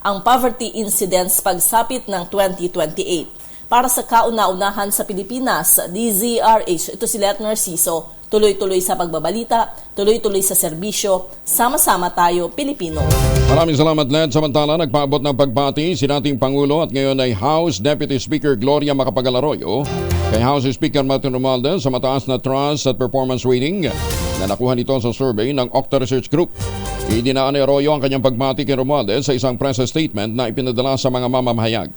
ang poverty incidence pagsapit ng 2028. Para sa kauna-unahan sa Pilipinas, DZRH, ito si Let Narciso. Tuloy-tuloy sa pagbabalita, tuloy-tuloy sa serbisyo, sama-sama tayo, Pilipino. Maraming salamat, Led. Samantala, nagpaabot ng pagbati si dating Pangulo at ngayon ay House Deputy Speaker Gloria Macapagal-Arroyo kay House Speaker Martin Romualdez sa mataas na trust at performance rating na nakuha nito sa survey ng Octa Research Group. Idinaan ni Arroyo ang kanyang pagbati kay Romualdez sa isang press statement na ipinadala sa mga mamamahayag.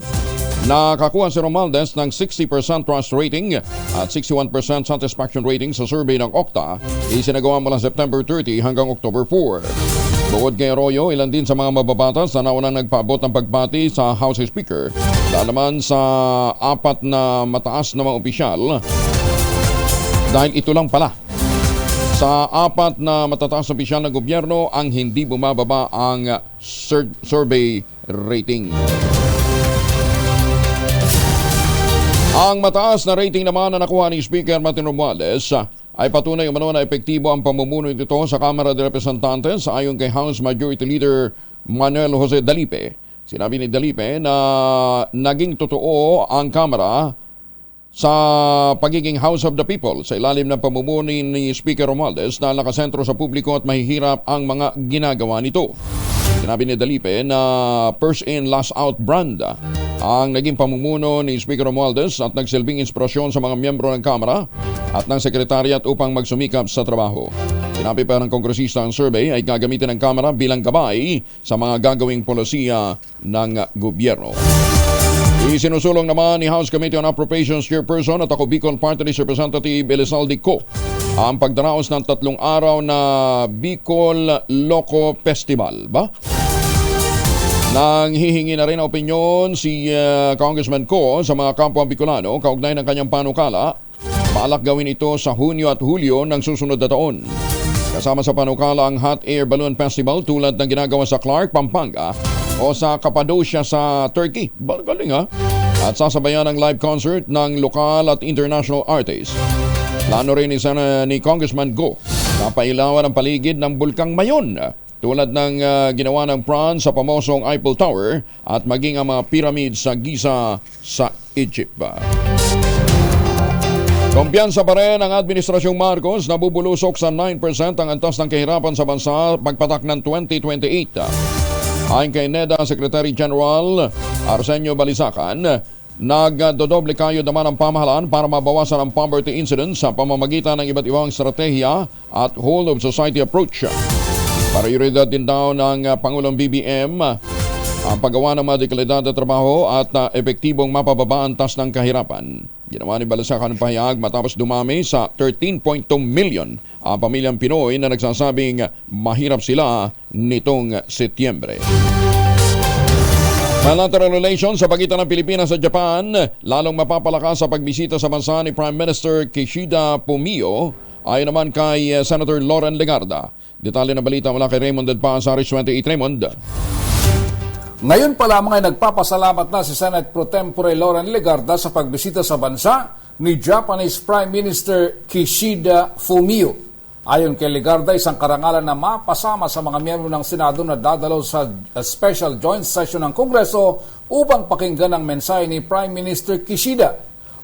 Nakakuha si Romualdez ng 60% trust rating at 61% satisfaction rating sa survey ng Okta, isinagawa mula September 30 hanggang October 4. Bukod kay Arroyo, ilan din sa mga mababatas na naunang nagpaabot ng pagbati sa House Speaker. Dahil naman sa 4 na mataas na mga opisyal, dahil ito lang pala, sa 4 na matataas na opisyal ng gobyerno ang hindi bumababa ang survey rating. Ang mataas na rating naman na nakuha ni Speaker Martin Romualdez ay patunay umano na epektibo ang pamumuno nito sa Kamara de Representantes ayon kay House Majority Leader Manuel Jose Dalipe. Sinabi ni Dalipe na naging totoo ang Kamara sa pagiging House of the People sa ilalim ng pamumuno ni Speaker Romualdez na nakasentro sa publiko at mahihirap ang mga ginagawa nito. Sinabi ni Dalipe na first in last out brand ang naging pamumuno ni Speaker Romualdez at nagsilbing inspirasyon sa mga miyembro ng Kamara at ng Sekretariat upang magsumikap sa trabaho. Sinabi pa ng kongresista ang survey ay gagamitin ng Kamara bilang gabay sa mga gagawing polisiya ng gobyerno. Isinusulong naman ni House Committee on Appropriations Chairperson at ako Bicol Party List Representative Elizalde Co ang pagdaraos ng 3 araw na Bicol Loco Festival. Nang hihingi na rin opinyon si Congressman Co sa mga kapwa Bicolano kaugnay ng kanyang panukala, balak gawin ito sa Hunyo at Hulyo ng susunod na taon. Kasama sa panukala ang Hot Air Balloon Festival tulad ng ginagawa sa Clark, Pampanga o sa Cappadocia sa Turkey. Galing ha? At sasabayan ang live concert ng lokal at international artists. Plano rin ni Congressman Go na pailawan ang paligid ng Bulkang Mayon tulad ng ginawa ng France sa pamosong Eiffel Tower at maging ang mga pyramid sa Giza sa Egypt. Kumpiyansa pa rin ang Administrasyong Marcos na bubulusok sa 9% ang antas ng kahirapan sa bansa pagpatak ng 2028. Ayon kay NEDA Secretary General Arsenio Balisacan, nagdodoble kayo naman ang pamahalaan para mabawasan ang poverty incidence sa pamamagitan ng iba't ibang estratehiya at whole of society approach. Prioridad din daw ng Pangulong BBM ang paggawa ng mga dekalidad at trabaho at epektibong mapababa ang antas ng kahirapan. Ginawa ni Balisacan ng pahayag matapos dumami sa 13.2 million ang pamilyang Pinoy na nagsasabing mahirap sila nitong Setyembre. Bilateral relations sa pagitan ng Pilipinas at Japan lalong mapapalakas sa pagbisita sa bansa ni Prime Minister Kishida Fumio ayon naman kay Senator Loren Legarda. Detalye na balita mula kay Raymond Delpa sa Aris 28. Raymond. Ngayon pa lamang ay nagpapasalamat na si Senate Pro Tempore Loren Legarda sa pagbisita sa bansa ni Japanese Prime Minister Kishida Fumio. Ayon kay Legarda, isang karangalan na mapasama sa mga miyembro ng Senado na dadalaw sa special joint session ng Kongreso upang pakinggan ang mensahe ni Prime Minister Kishida.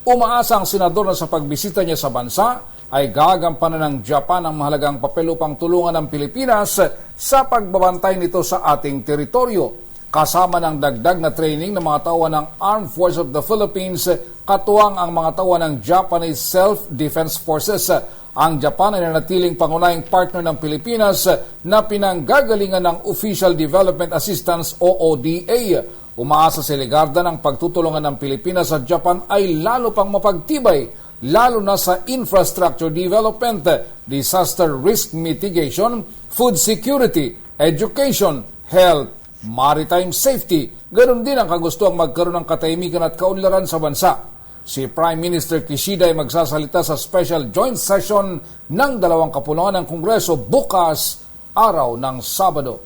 Umaasa ang senador na sa pagbisita niya sa bansa ay gagampanan ng Japan ang mahalagang papel upang tulungan ang Pilipinas sa pagbabantay nito sa ating teritoryo. Kasama ng dagdag na training ng mga tauhan ng Armed Forces of the Philippines, katuwang ang mga tauhan ng Japanese Self-Defense Forces. Ang Japan ay nanatiling pangunahing partner ng Pilipinas na pinanggagalingan ng Official Development Assistance o ODA. Umaasa si Legarda ng pagtutulungan ng Pilipinas at Japan ay lalo pang mapagtibay, lalo na sa infrastructure development, disaster risk mitigation, food security, education, health, maritime safety. Ganon din ang kagustuhang magkaroon ng katahimikan at kaunlaran sa bansa. Si Prime Minister Kishida ay magsasalita sa special joint session ng 2 kapuluan ng Kongreso bukas, araw ng Sabado.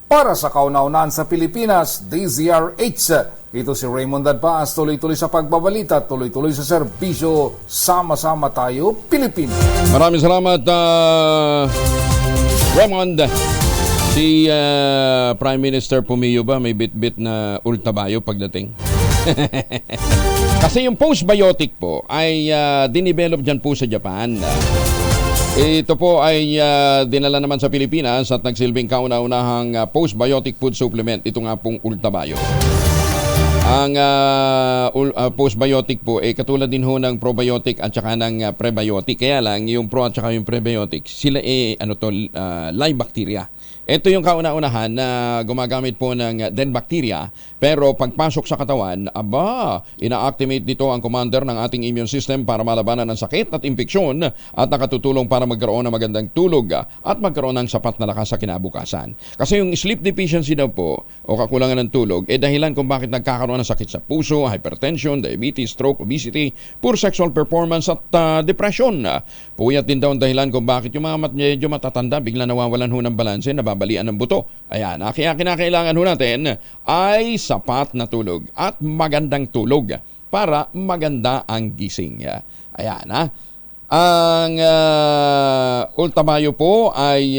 Para sa kauna-unahan sa Pilipinas, DZRH, ito si Raymond Dadpaas, tuloy-tuloy sa pagbabalita, tuloy-tuloy sa serbisyo, sama-sama tayo, Pilipinas. Maraming salamat, Raymond. Si Prime Minister Fumio ba may bit-bit na ultabayo pagdating? Kasi yung postbiotic po ay dinivelop dyan po sa Japan. Ito po ay dinala naman sa Pilipinas at nagsilbing kauna-unahang postbiotic food supplement. Ito nga pong ultabayo. Ang postbiotic po katulad din ho ng probiotic at saka ng prebiotic. Kaya lang yung pro at saka yung prebiotic, sila live bacteria. Ito yung kauna-unahan na gumagamit po ng dead bacteria, pero pagpasok sa katawan, ina-activate dito ang commander ng ating immune system para malabanan ng sakit at impeksyon at nakatutulong para magkaroon ng magandang tulog at magkaroon ng sapat na lakas sa kinabukasan. Kasi yung sleep deficiency daw po o kakulangan ng tulog dahilan kung bakit nagkakaroon ng sakit sa puso, hypertension, diabetes, stroke, obesity, poor sexual performance at depression. Puyat din daw ang dahilan kung bakit yung mga medyo matatanda bigla nawawalan ho ng balanse, nababalian ng buto. Ayan, kaya kinakailangan ho natin ay sapat na tulog at magandang tulog para maganda ang gising. Ayan, Ang Ultamayo po ay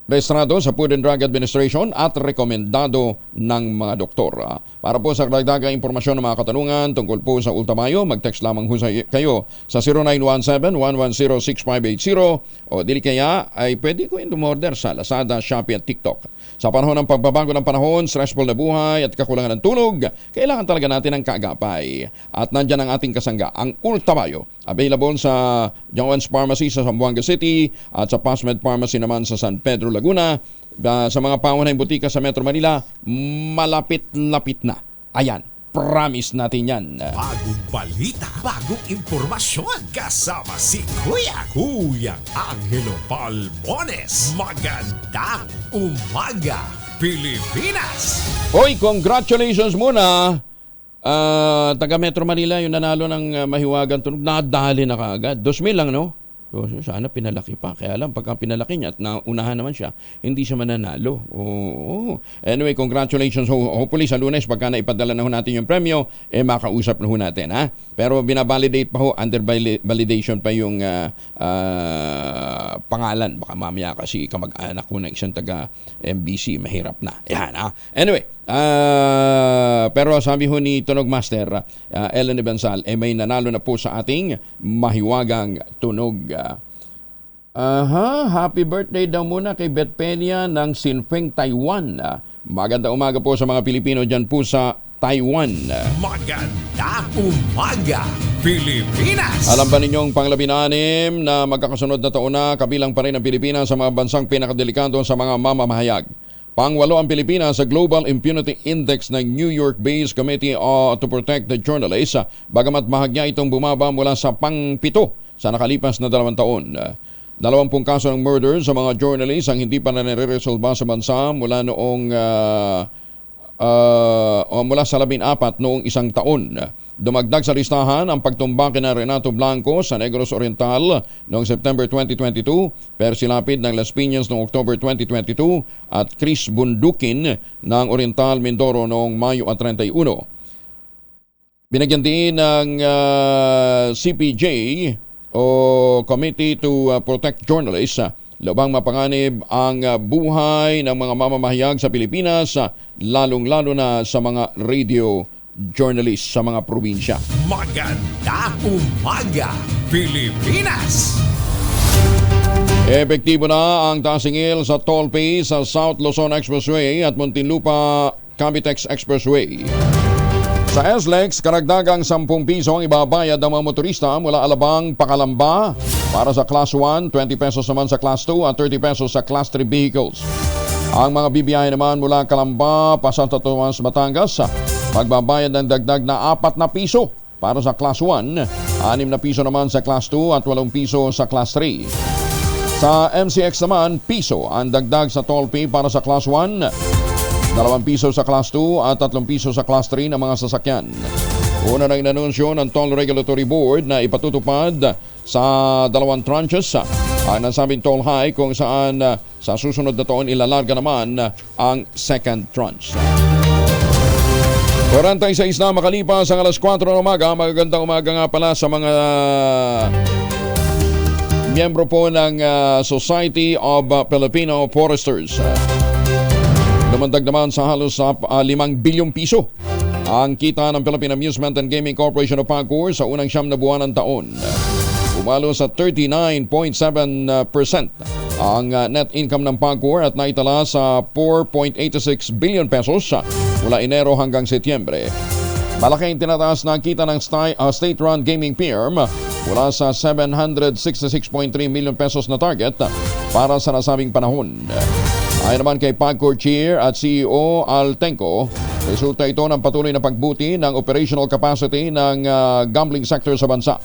rehistrado sa Food and Drug Administration at rekomendado ng mga doktor. Para po sa karagdagang impormasyon ng mga katanungan tungkol po sa Ultamayo, mag-text lamang ho kayo sa 0917-110-6580 o dili kaya ay pwede ko in-order sa Lazada, Shopee at TikTok. Sa panahon ng pagbabago ng panahon, stressful na buhay at kakulangan ng tulog, kailangan talaga natin ng kaagapay. At nandyan ang ating kasangga, ang Ultamayo. Available sa Joan's Pharmacy sa Zamboanga City at sa Pasmed Pharmacy naman sa San Pedro, Laguna. Sa mga pangunahing butika sa Metro Manila, malapit-lapit na. Ayan, promise natin yan. Bagong balita, bagong impormasyon. Kasama si Kuya Angelo Palmones. Magandang umaga, Pilipinas! Hoy, congratulations muna! Taga Metro Manila, yung nanalo ng mahiwagang tunog, nadali na kaagad. 2,000 lang, no? So, sana pinalaki pa. Kaya lang, pagka pinalaki niya at naunahan naman siya, hindi siya mananalo. Anyway, congratulations. Hopefully sa Lunes, pagka naipadala na ho natin yung premyo, makausap na ho natin. Pero binabalidate pa ho, under validation pa yung pangalan. Baka mamaya kasi kamag-anak ko ng isang taga MBC, mahirap na. Yan, Anyway, pero sabi ho ni Tunog Master Ellen Ebansal, may nanalo na po sa ating mahiwagang tunog. Happy birthday daw muna kay Beth Peña ng Sinfeng, Taiwan. Magandang umaga po sa mga Pilipino dyan po sa Taiwan. Magandang umaga, Pilipinas! Alam ba ninyong pang-16 na magkakasunod na taon na kabilang pa rin ang Pilipinas sa mga bansang pinakadelikado sa mga mamamahayag? Pang-8 ang Pilipinas sa Global Impunity Index ng New York-based Committee to Protect the Journalists, bagamat bahagya itong bumaba mula sa pang-7 sa nakalipas na 2 taon. 20 kaso ng murder sa mga journalists ang hindi pa na nare-resolba sa bansa mula sa 14 noong 1 taon. Dumagdag sa listahan ang pagtumba kina Renato Blanco sa Negros Oriental noong September 2022, Percy Lapid ng Las Piñas noong October 2022 at Chris Bundukin ng Oriental Mindoro noong Mayo 31. Binagyan din ng CPJ o Committee to Protect Journalists lubang mapanganib ang buhay ng mga mamamahayag sa Pilipinas, lalong-lalo na sa mga radio journalists sa mga probinsya. Magandang umaga, Pilipinas! Epektibo na ang tasingil sa toll pay sa South Luzon Expressway at Muntinlupa Cavitex Expressway. Sa SLEX, karagdagang 10 piso ang ibabayad ng mga motorista mula Alabang, Pakalamba para sa Class 1, 20 pesos naman sa Class 2 at 30 pesos sa Class 3 vehicles. Ang mga bibiyahe naman mula Calamba pa Santo Tomas, Batangas, magbabayad ng dagdag na 4 na piso para sa Class 1, 6 na piso naman sa Class 2 at 8 piso sa Class 3. Sa MCX naman, piso ang dagdag sa toll fee para sa Class 1, 2 piso sa Class 2 at 3 piso sa Class 3 ng mga sasakyan. Una na inanunsyo ng Toll Regulatory Board na ipatutupad sa 2 tranches ang nasabing toll high kung saan sa susunod na taon ilalarga naman ang second tranche. 46 na makalipas ang alas 4 ng umaga. Magagandang umaga nga pala sa mga miyembro po ng Society of Filipino Foresters. Lumandag naman sa halos 5 bilyong piso ang kita ng Philippine Amusement and Gaming Corporation of PAGCOR sa unang 9 na buwan ng taon. Umalo sa 39.7% ang net income ng PAGCOR at naitala sa 4.86 billion pesos mula Enero hanggang Setyembre. Malaki ang tinataas na kita ng state-run gaming firm mula sa 766.3 million pesos na target para sa nasabing panahon. Ayon naman kay PAGCOR Chair at CEO Al Tenco, resulta ito ng patuloy na pagbuti ng operational capacity ng gambling sector sa bansa.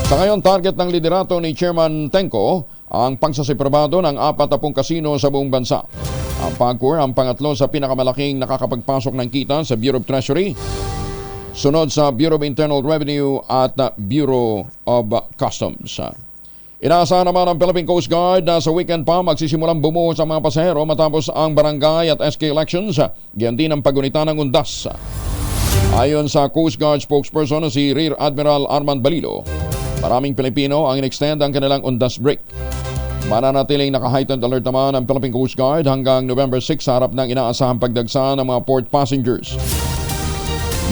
Sa ngayon, target ng liderato ni Chairman Tenco ang pagsasiprobado ng 40 kasino sa buong bansa. Ang PAGCOR ang pangatlo sa pinakamalaking nakakapagpasok ng kita sa Bureau of Treasury, sunod sa Bureau of Internal Revenue at Bureau of Customs. Inaasahan naman ang Philippine Coast Guard na sa weekend pa magsisimulang bumuhos ang mga pasahero matapos ang barangay at SK elections. Ganyan din ang pagunita ng undas. Ayon sa Coast Guard spokesperson na si Rear Admiral Armand Balilo, maraming Pilipino ang in-extend ang kanilang undas break. Mananatiling naka-heightened alert naman ang Philippine Coast Guard hanggang November 6 sa harap ng inaasahang pagdagsa ng mga port passengers.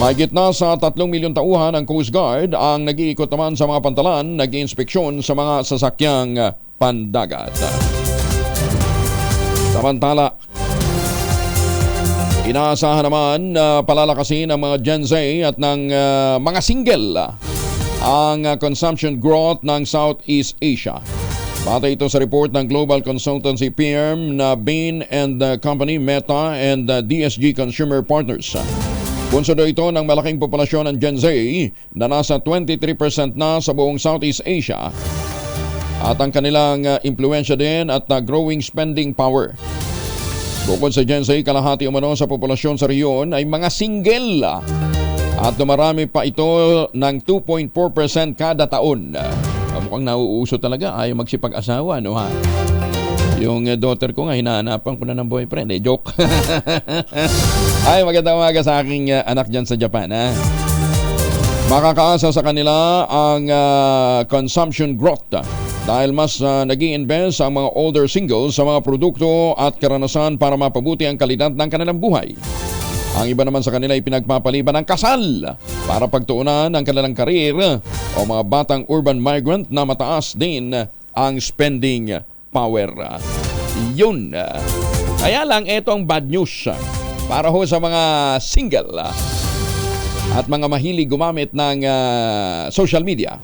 Mahigit na sa 3 milyong tauhan ang Coast Guard ang nag-iikot naman sa mga pantalan, nag-iinspeksyon sa mga sasakyang pandagat. Samantala, inaasahan naman na palalakasin ng mga Gen Z at ng mga single ang consumption growth ng Southeast Asia. Batay ito sa report ng global consultancy firm na Bain & Company, Meta and DSG Consumer Partners. Konsudo ito ng malaking populasyon ng Gen Z na nasa 23% na sa buong Southeast Asia at ang kanilang impluensya din at growing spending power. Bukod sa Gen Z, kalahati umano sa populasyon sa riyon ay mga single at dumarami pa ito ng 2.4% kada taon. Mukhang nauuso talaga, ayaw magsipag-asawa, no ha? Yung daughter ko nga, hinahanapan ko na ng boyfriend. Joke. Ay, magandang umaga sa aking anak dyan sa Japan. Ha? Makakaasa sa kanila ang consumption growth dahil mas nag-i-invest ang mga older singles sa mga produkto at karanasan para mapabuti ang kalidad ng kanilang buhay. Ang iba naman sa kanila ay pinagpapaliban ng kasal para pagtuunan ang kanilang karir o mga batang urban migrant na mataas din ang spending power. Yun. Kaya lang, ito ang bad news para ho sa mga single at mga mahilig gumamit ng social media.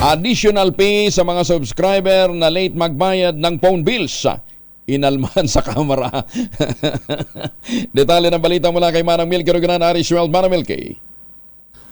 Additional pay sa mga subscriber na late magbayad ng phone bills. Inalman sa kamera. Detalye ng balita mula kay Manang Milky Roganan, Aris Schweld. Manang Milky.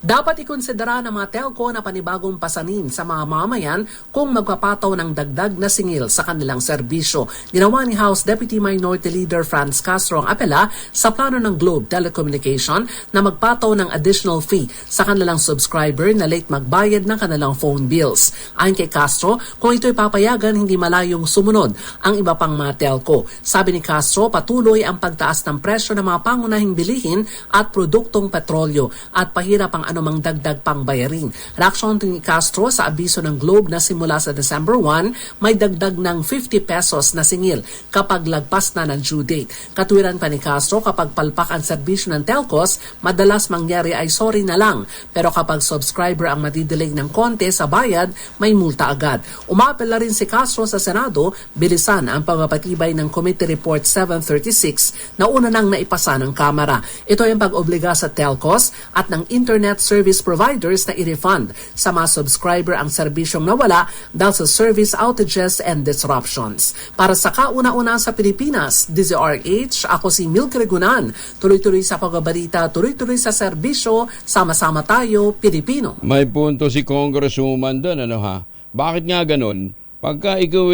Dapat ikonsidera ng mga telco na panibagong pasanin sa mga mamamayan kung magpapataw ng dagdag na singil sa kanilang serbisyo. Ginawa ni House Deputy Minority Leader Franz Castro ang apela sa plano ng Globe Telecommunication na magpataw ng additional fee sa kanilang subscriber na late magbayad ng kanilang phone bills. Ayon kay Castro, kung ito'y papayagan, hindi malayong sumunod ang iba pang mga telco. Sabi ni Castro, patuloy ang pagtaas ng presyo ng mga pangunahing bilihin at produktong petrolyo at pahirap ang anumang dagdag pang bayarin. Reaksyon ni Castro sa abiso ng Globe na simula sa December 1, may dagdag ng 50 pesos na singil kapag lagpas na ng due date. Katwiran pa ni Castro, kapag palpak ang serbisyo ng telcos, madalas mangyari ay sorry na lang. Pero kapag subscriber ang madidelay ng konti sa bayad, may multa agad. Umapela rin si Castro sa Senado, bilisan ang pagpapatibay ng Committee Report 736 na una nang naipasa ng Kamara. Ito ay ang pag-obliga sa telcos at ng internet service providers na i-refund sa mga subscriber ang serbisyong nawala dahil sa service outages and disruptions. Para sa kauna-una sa Pilipinas, DZRH, ako si Milky Regunan. Tuloy-tuloy sa pagbabalita, tuloy-tuloy sa serbisyo, sama-sama tayo, Pilipino. May punto si Congresswoman doon, ano ha? Bakit nga ganun? Pagka ikaw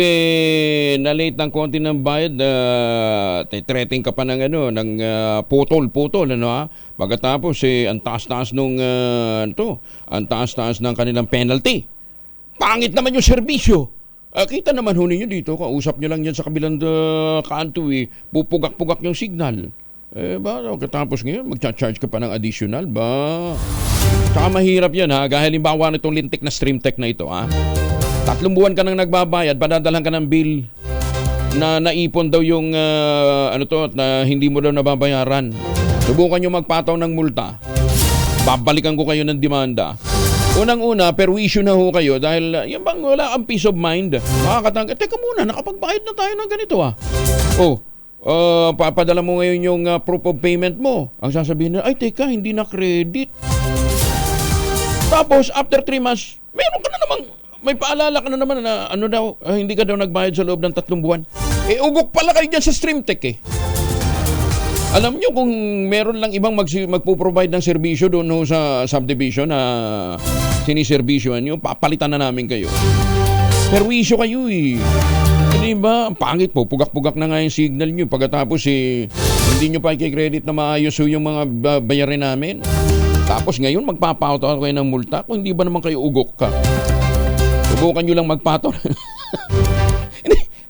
na-late ng konti ng bayad, threatening ka pa ng ng putol, ano ha? Pagkatapos ang taas-taas ang taas-taas ng kanilang penalty. Pangit naman yung serbisyo. Kita naman ho ninyo dito, kausap nyo lang yan sa kabilang kanto pupugak-pugak yung signal. Pagkatapos ngayon, magcha-charge ka pa ng additional ba? Tsaka mahirap yan ha, gaya halimbawa nitong lintik na Streamtech na ito ha. 3 buwan ka nang nagbabayad, padadalan ka ng bill na naipon daw yung na hindi mo daw nababayaran. Subukan nyo magpataw ng multa. Babalikan ko kayo ng demanda. Unang-una, perwisyo na ho kayo dahil yan bang wala ang peace of mind. Makakatangka, teka muna, nakapagbayad na tayo ng ganito . papadala mo ngayon yung proof of payment mo. Ang sasabihin nila, ay teka, hindi na credit. Tapos, after 3 months, meron ka na namang, may paalala ka na naman na hindi ka daw nagbayad sa loob ng 3 buwan. Ugok pala kayo dyan sa Streamtech Alam nyo kung meron lang ibang magpo-provide ng serbisyo doon sa subdivision na siniservisyoan nyo, papalitan na namin kayo. Perwisyo kayo Hindi ba? Pangit po, pugak-pugak na nga yung signal nyo. Pagkatapos hindi nyo pa i-credit na maayos yung mga bayarin namin. Tapos ngayon magpapato kayo ng multa kung hindi ba naman kayo ugok ka. Subukan nyo lang magpato.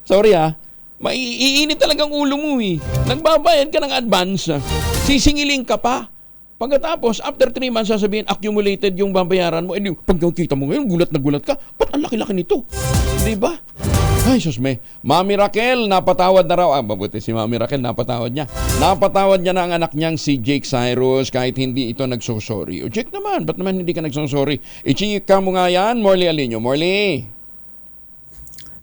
Sorry maiinit talagang ulo mo Nagbabayad ka ng advance. Sisingilin ka pa. Pagkatapos, after 3 months, sasabihin, accumulated yung babayaran mo. Pag nakita mo ngayon, gulat na gulat ka. Ba't ang laki-laki nito? Di ba? Ay, sus me. Mami Raquel, napatawad na raw. Mabuti si Mami Raquel, napatawad niya. Napatawad niya na ang anak niyang si Jake Cyrus kahit hindi ito nagsosorry. O Jake naman, ba't naman hindi ka nagsosorry? I-chika mo nga yan, Morley Alinio. Morley!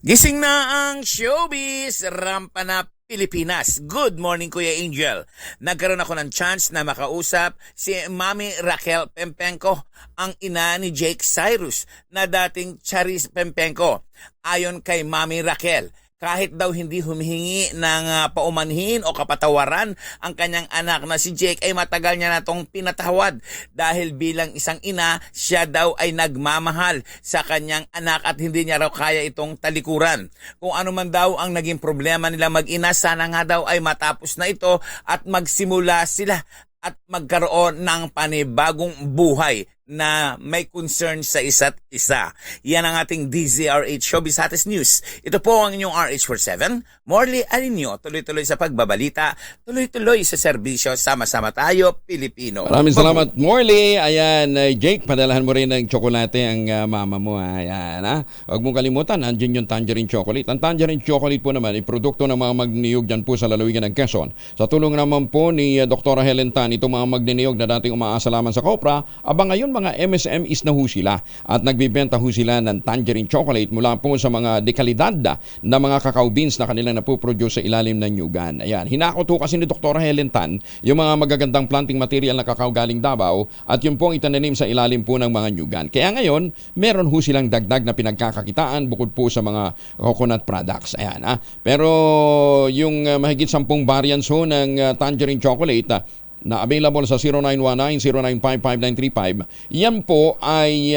Gising na ang showbiz, rampa na Pilipinas. Good morning, Kuya Angel. Nagkaroon ako ng chance na makausap si Mami Raquel Pempenco, ang ina ni Jake Cyrus na dating Charis Pempenco. Ayon kay Mami Raquel, kahit daw hindi humihingi ng paumanhin o kapatawaran ang kanyang anak na si Jake ay matagal niya na itong pinatawad dahil bilang isang ina, siya daw ay nagmamahal sa kanyang anak at hindi niya raw kaya itong talikuran. Kung ano man daw ang naging problema nila mag-ina, sana nga daw ay matapos na ito at magsimula sila at magkaroon ng panibagong buhay na may concern sa isa't isa. Yan ang ating DZRH Showbiz Hottest News. Ito po ang inyong RH47, Morley Alinio. Tuloy-tuloy sa pagbabalita, tuloy-tuloy sa serbisyo, sama-sama tayo, Pilipino. Maraming salamat, Morley. Ayan, Jake, padalahan mo rin ng tsokolate ang mama mo. Ayan, Huwag mong kalimutan, andyan yung tangerine chocolate. Ang tangerine chocolate po naman ay produkto ng mga magniniyog dyan po sa lalawigan ng Quezon. Sa tulong naman po ni Dr. Helen Tan, itong mga magniniyog na dating umaasa lamang sa Copra, abang ngayon mga MSMEs na ho sila at nagbibenta ho sila ng tangerine chocolate mula po sa mga dekalidad na mga cacao beans na kanilang napoproduce sa ilalim ng nyugan. Ayan, hinakot ho kasi ni Dr. Helen Tan yung mga magagandang planting material na cacao galing Davao at yung pong itananim sa ilalim po ng mga nyugan. Kaya ngayon, meron ho silang dagdag na pinagkakakitaan bukod po sa mga coconut products. Ayan, Pero yung mahigit 10 variants ho ng tangerine chocolate na available sa 0919-095-5935. Yan po ay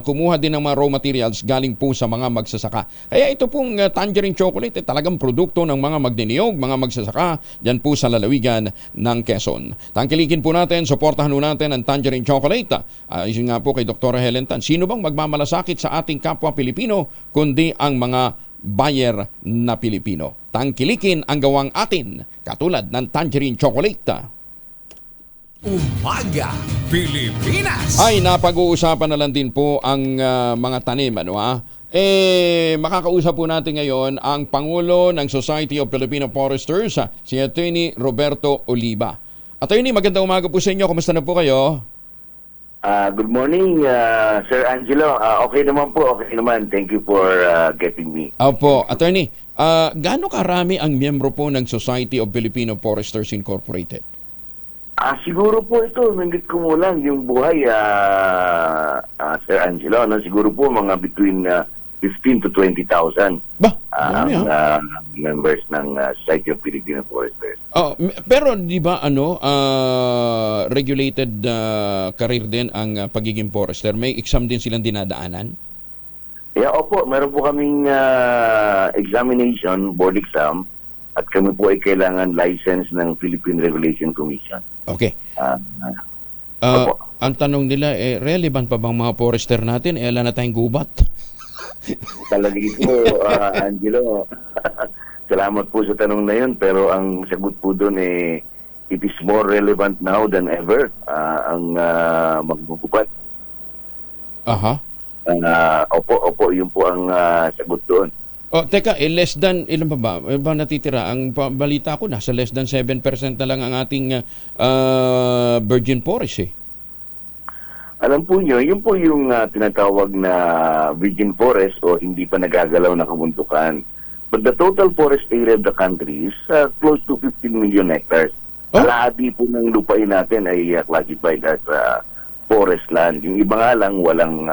kumuha din ng mga raw materials galing po sa mga magsasaka. Kaya ito pong tangerine chocolate talagang produkto ng mga magniniyog, mga magsasaka dyan po sa lalawigan ng Quezon. Tangkilikin po natin, suportahan po natin ang tangerine chocolate. Yun nga po kay Dr. Helen Tan. Sino bang magmamalasakit sa ating kapwa Pilipino kundi ang mga buyer na Pilipino? Tangkilikin ang gawang atin katulad ng tangerine chocolate. Umaga Pilipinas. Ay, napag-uusapan na lang din po ang mga tanim, makakausap po natin ngayon ang Pangulo ng Society of Filipino Foresters, si Attorney Roberto Oliva. Attorney, magandang umaga po sa inyo. Kumusta na po kayo? Good morning, Sir Angelo. Okay naman po, okay naman. Thank you for getting me. Opo, Attorney, gaano karami ang miyembro po ng Society of Filipino Foresters Incorporated? Siguro po ito, nandit kumulang yung buhay, Sir Angelo. Siguro po mga between 15 to 20,000 members ng Society of Filipino Foresters. Pero di ba regulated career din ang pagiging forester? May exam din silang dinadaanan? Opo, meron po kaming examination, board exam, at kami po ay kailangan license ng Philippine Regulation Commission. Okay. Ang tanong nila, relevant pa bang mga forester natin? Wala na tayong gubat. Talaga ito, Angelo. Salamat po sa tanong na yun, pero ang sagot po doon it is more relevant now than ever ang magbububat. Opo, yun po ang sagot doon. Teka, less than, ilan pa ba natitira? Ang balita ko, nasa less than 7% na lang ang ating virgin forest Alam po nyo, yun po yung tinatawag na virgin forest o hindi pa nagagalaw na kabundukan. But the total forest area of the country is close to 15 million hectares. Kalahati po ng lupain natin ay classified as forest land. Yung iba nga lang walang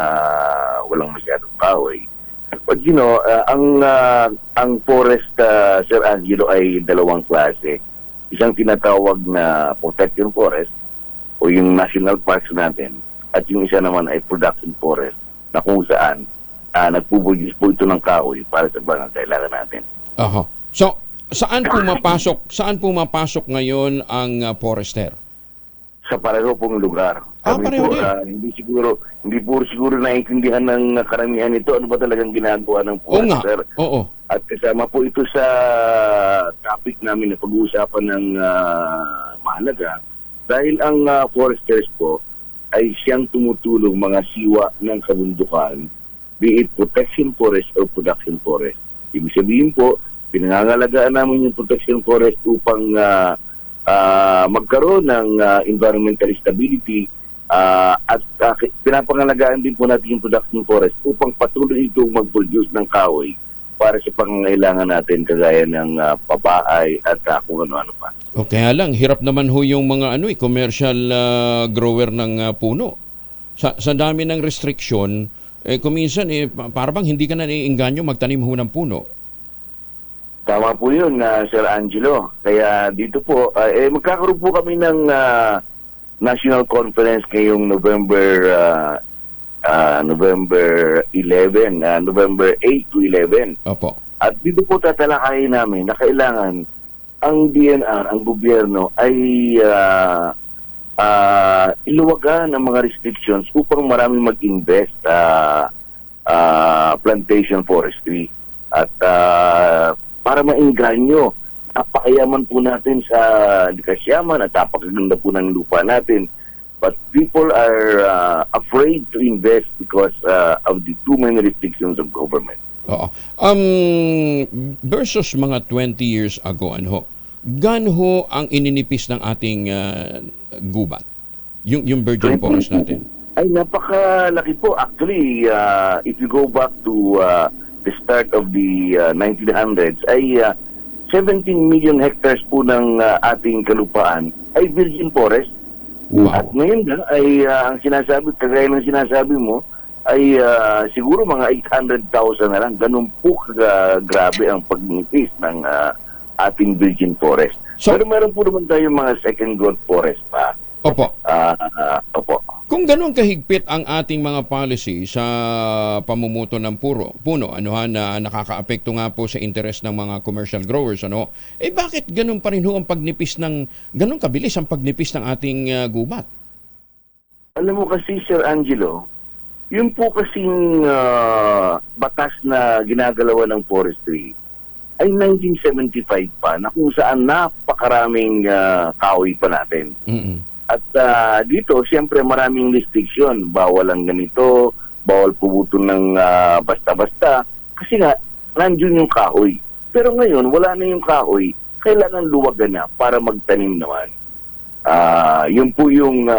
masyadong kahoy. But ang forest, Sir Angelo, ay dalawang klase. Isang tinatawag na protection forest o yung national parks natin, at yung isa naman ay production forest na kung saan nagpuproduce po ito ng kahoy para sa mga kailangan natin. Aha. So, saan po mapasok ngayon ang forester? Sa pareho pong lugar. Kami po, hindi po siguro naiintindihan ng karamihan ito ano ba talagang ginagawa ng forester. Oo. At kasama po ito sa topic namin na pag-uusapan ng mahalaga dahil ang foresters po ay siyang tumutulong mga siwa ng kabundukan, be it protection forest or production forest. Ibig sabihin po, pinangangalagaan namin yung protection forest upang magkaroon ng environmental stability at pinapangalagaan din po natin yung production forest upang patuloy itong mag-produce ng kahoy para sa pangangailangan natin kagaya ng pabahay at kung ano-ano pa. O kaya lang, hirap naman ho yung mga commercial grower ng puno. Sa dami ng restriction, kuminsan parang hindi ka na naiinganyo magtanim ho ng puno. Tama po yun, Sir Angelo. Kaya dito po, magkakaroon po kami ng national conference ngayong November 11, November 8 to 11. Opo. At dito po tatalakayin namin na kailangan ang DNR, ang gobyerno ay iluwagan ang mga restrictions upang maraming mag-invest plantation forestry. At para maingganyo, napakayaman po natin sa likasyaman at napakaganda po ng lupa natin. But people are afraid to invest because of the too many restrictions of government. Oo. Versus mga 20 years ago, gaano ho ang ininipis ng ating gubat? Yung virgin forest natin? Ay, napakalaki po. Actually, if you go back to the start of the 1900s, ay 17 million hectares po ng ating kalupaan ay virgin forest. Wow. At ngayon ay ang sinasabi, kagaya ng sinasabi mo, ay siguro mga 800,000 na lang. Ganun po grabe ang pagnipis ng ating virgin forest. Pero meron po naman tayong mga second growth forest pa. Opo. Opo. Kung ganun kahigpit ang ating mga policy sa pamumuto ng puno, na nakakaapekto nga po sa interest ng mga commercial growers, bakit ganun pa rin ho ang pagnipis ganun kabilis ang pagnipis ng ating gubat? Alam mo kasi, Sir Angelo, yun po kasing batas na ginagalawan ng forestry ay 1975 pa, na kung saan napakaraming kahoy pa natin. Mm-mm. At dito, siyempre maraming restriction. Bawal ang ganito, bawal pumutol ng basta-basta. Kasi nga, nandiyon yung kahoy. Pero ngayon, wala na yung kahoy. Kailangan luwagan na para magtanim naman. Yun po yung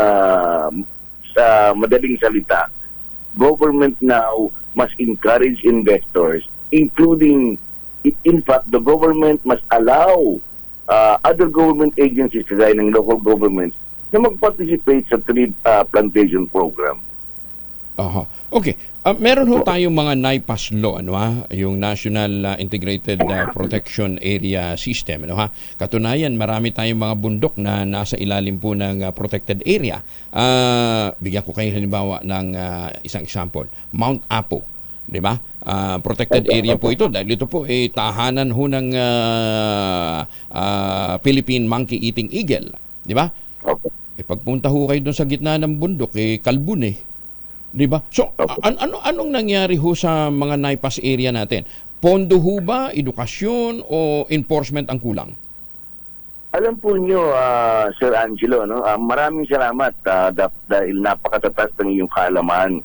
sa madaling salita, government now must encourage investors, including, in fact, the government must allow other government agencies, kagaya ng local governments, na mag-participate sa tree plantation program. Aha. Okay. Meron ho tayong mga NIPAS law, yung National Integrated Protection Area System. Katunayan, marami tayong mga bundok na nasa ilalim po ng protected area. Bigyan ko kayo halimbawa ng isang example. Mount Apo. Di ba? Protected area po ito dahil ito po tahanan ho ng Philippine monkey-eating eagle. Di ba? Okay. Pagpunta ho kayo doon sa gitna ng bundok, kalbun Di ba? So, anong nangyari ho sa mga NIPAS area natin? Pondo ho ba, edukasyon, o enforcement ang kulang? Alam po nyo, Sir Angelo, maraming salamat dahil napakatatas ng iyong kaalaman.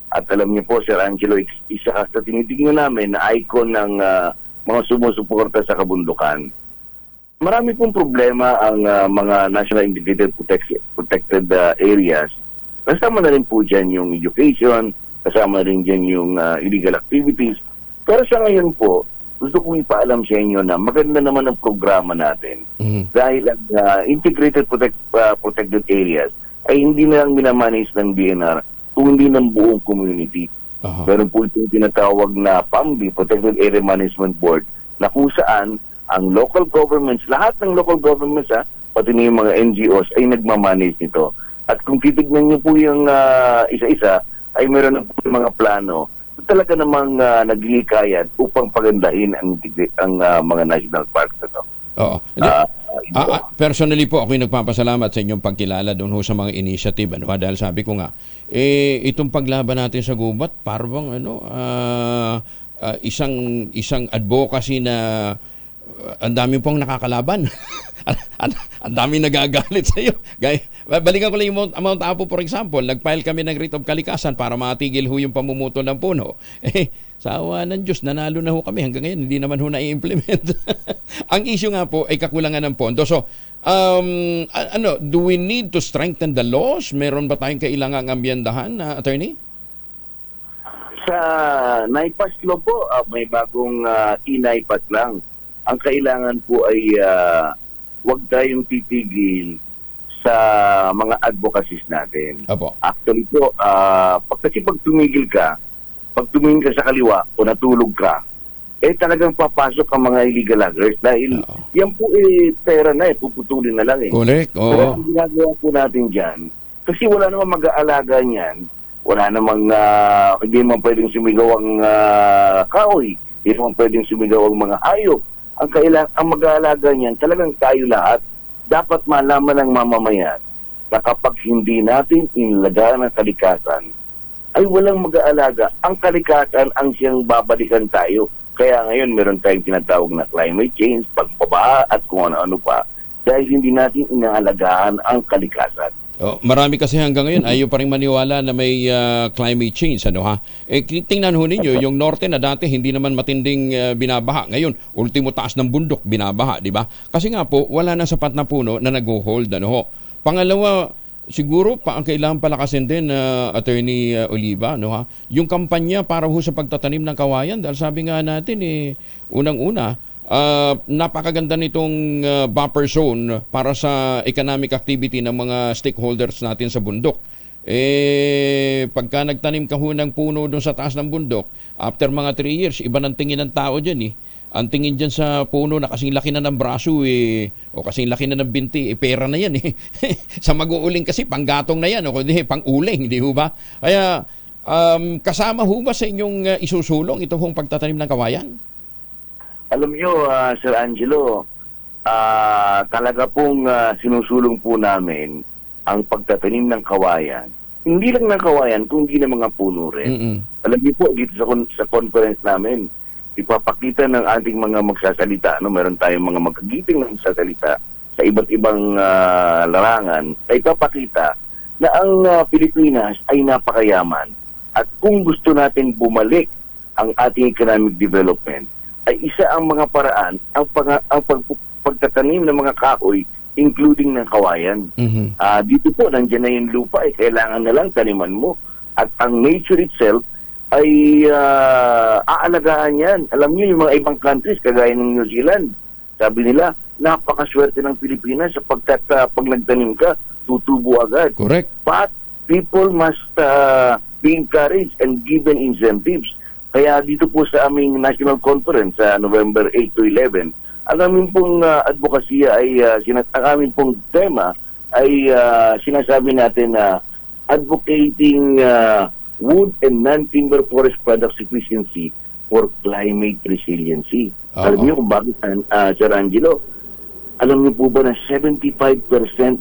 At alam niyo po, Sir Angelo, isa ka sa tinitingnan namin na icon ng mga sumusuporta sa kabundukan. Marami pong problema ang mga National Integrated Protected Areas. Kasama na rin po dyan yung education, kasama na rin dyan yung illegal activities. Pero sa ngayon po, gusto kong ipaalam sa inyo na maganda naman ang programa natin dahil ang integrated protected areas ay hindi na lang minamanage ng DNR kundi ng buong community. Meron po itong tinatawag na PAMB, Protected Area Management Board, na kung saan ang local governments, lahat ng local governments, pati na yung mga NGOs ay nagmamanage nito. At kung titignan niyo po yung isa-isa, ay meron na po yung mga plano talaga namang naghihikayat upang pagandahin ang mga national parks na to. Oo. Personally po, ako'y nagpapasalamat sa inyong pagkilala doon ho sa mga initiative. Dahil sabi ko nga, itong paglaban natin sa gubat, parang isang advocacy na ang dami pong nakakalaban. Ang dami nagagalit sa iyo. Balikan ko lang yung Mount Apo, for example. Nag-file kami ng writ of kalikasan para matigil ho yung pamumuto ng puno. Sa awa ng Diyos, nanalo na ho kami. Hanggang ngayon, hindi naman ho na-implement. Ang issue nga po ay kakulangan ng pondo. So, do we need to strengthen the laws? Meron ba tayong kailangang ambyendahan, attorney? Sa NIPAS law po, may bagong e-NIPAS lang. Ang kailangan po ay huwag tayong titigil sa mga advocacies natin. Actually po, kasi pag tumingin ka sa kaliwa o natulog ka, talagang papasok ang mga illegal loggers dahil yan po pera na puputulin na lang Correct. Pero ang ginagawa po natin dyan, kasi wala namang mag-aalaga niyan, wala namang, hindi naman pwedeng sumigaw ang kahoy, hindi naman pwedeng sumigaw ang mga hayop. Ang mag-aalaga niyan, talagang tayo lahat, dapat malaman ng mamamayan na kapag hindi natin inalagaan ang kalikasan, ay walang mag-aalaga. Ang kalikasan ang siyang babalikan tayo. Kaya ngayon meron tayong tinatawag na climate change, pagbabaha at kung ano-ano pa, dahil hindi natin inaalagaan ang kalikasan. Marami kasi hanggang ngayon ayaw pa rin maniwala na may climate change. Tingnan ho ninyo, yung norte na dati hindi naman matinding binabaha. Ngayon, ultimo taas ng bundok, binabaha, di ba? Kasi nga po, wala na sapat na puno na nag-hold. Pangalawa, siguro ang kailangan palakasin din, Attorney Oliva, yung kampanya para ho sa pagtatanim ng kawayan. Dahil sabi nga natin, unang-una, napakaganda nitong buffer zone para sa economic activity ng mga stakeholders natin sa bundok. Pagka nagtanim ka ho ng puno doon sa taas ng bundok, after mga 3 years, iba ng tingin ng tao dyan Ang tingin dyan sa puno na kasing laki na ng braso o kasing laki na ng binti, pera na yan Sa mag-uuling kasi, panggatong na yan o kundi pang-uling, di ho ba? Kaya kasama ho ba sa inyong isusulong ito hong pagtatanim ng kawayan? Alam nyo, Sir Angelo, talaga pong sinusulong po namin ang pagtatanim ng kawayan. Hindi lang ng kawayan, kundi ng mga puno rin. Alam niyo po, dito sa conference namin, ipapakita ng ating mga magsasalita, meron tayong mga magkagiting na magsasalita sa iba't ibang larangan, ay ipapakita na ang Pilipinas ay napakayaman. At kung gusto natin bumalik ang ating economic development, ay isa ang mga paraan ang pagtatanim ng mga kahoy, including ng kawayan. Dito po, nandiyan na yung lupa, kailangan na lang taniman mo. At ang nature itself ay aalagaan yan. Alam niyo, yung mga ibang countries, kagaya ng New Zealand, sabi nila, napakaswerte ng Pilipinas sapagkat pag nagtanim ka, tutubo agad. Correct. But people must be encouraged and given incentives. Kaya dito po sa aming national conference sa November 8 to 11, ang aming pong advokasya ay, ang aming pong tema ay sinasabi natin na advocating wood and non-timber forest product sufficiency for climate resiliency. Alam niyo kung bakit, Sir Angelo, alam niyo po ba na 75%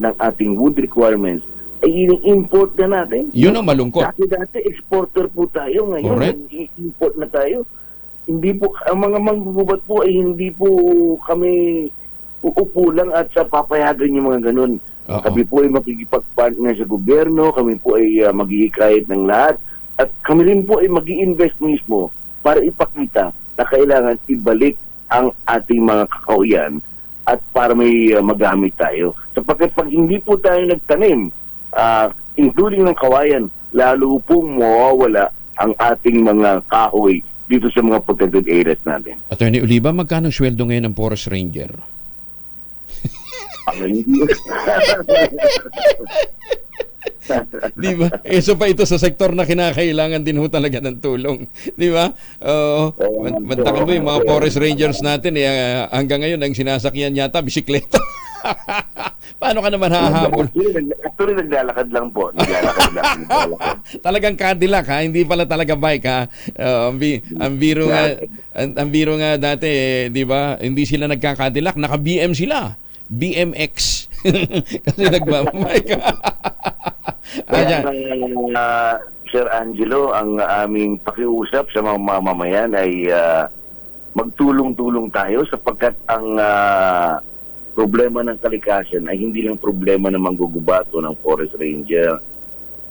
ng ating wood requirements ay ini-import na natin? Yun ang malungkot. Dati exporter po tayo. Ngayon, nag-import na tayo. Hindi po, ang mga manggugubat po ay hindi po kami uupo lang at sa papayagan yung mga ganun. Kami po ay makikipag-partner sa gobyerno, kami po ay maghihikayat ng lahat, at kami rin po ay mag-i-invest mismo para ipakita na kailangan ibalik ang ating mga kakahuyan at para may magamit tayo. Sapagkat pag hindi po tayo nagtanim, including ng kawayan, lalo pong mawawala ang ating mga kahoy dito sa mga protected areas natin. Attorney Oliva, magkano sweldo ngayon ng Forest Ranger? Di ba? So pa ito sa sektor na kinakailangan din ho talaga ng tulong. Di ba? Mantakan mo yung mga forest rangers natin, hanggang ngayon ang sinasakyan yata bisikleta. Paano ka naman hahabol? Actually, naglalakad lang po. Naglalakad lang. Talagang Cadillac, ha? Hindi pala talaga bike, ha? Ang biro nga dati, di ba? Hindi sila nagka-Cadillac, naka-BM sila. BMX. Kasi nagbabike. Sir Angelo, ang aming pakiusap sa mga mamamayan ay magtulong-tulong tayo sapagkat ang problema ng kalikasan ay hindi lang problema ng manggugubato ng forest ranger.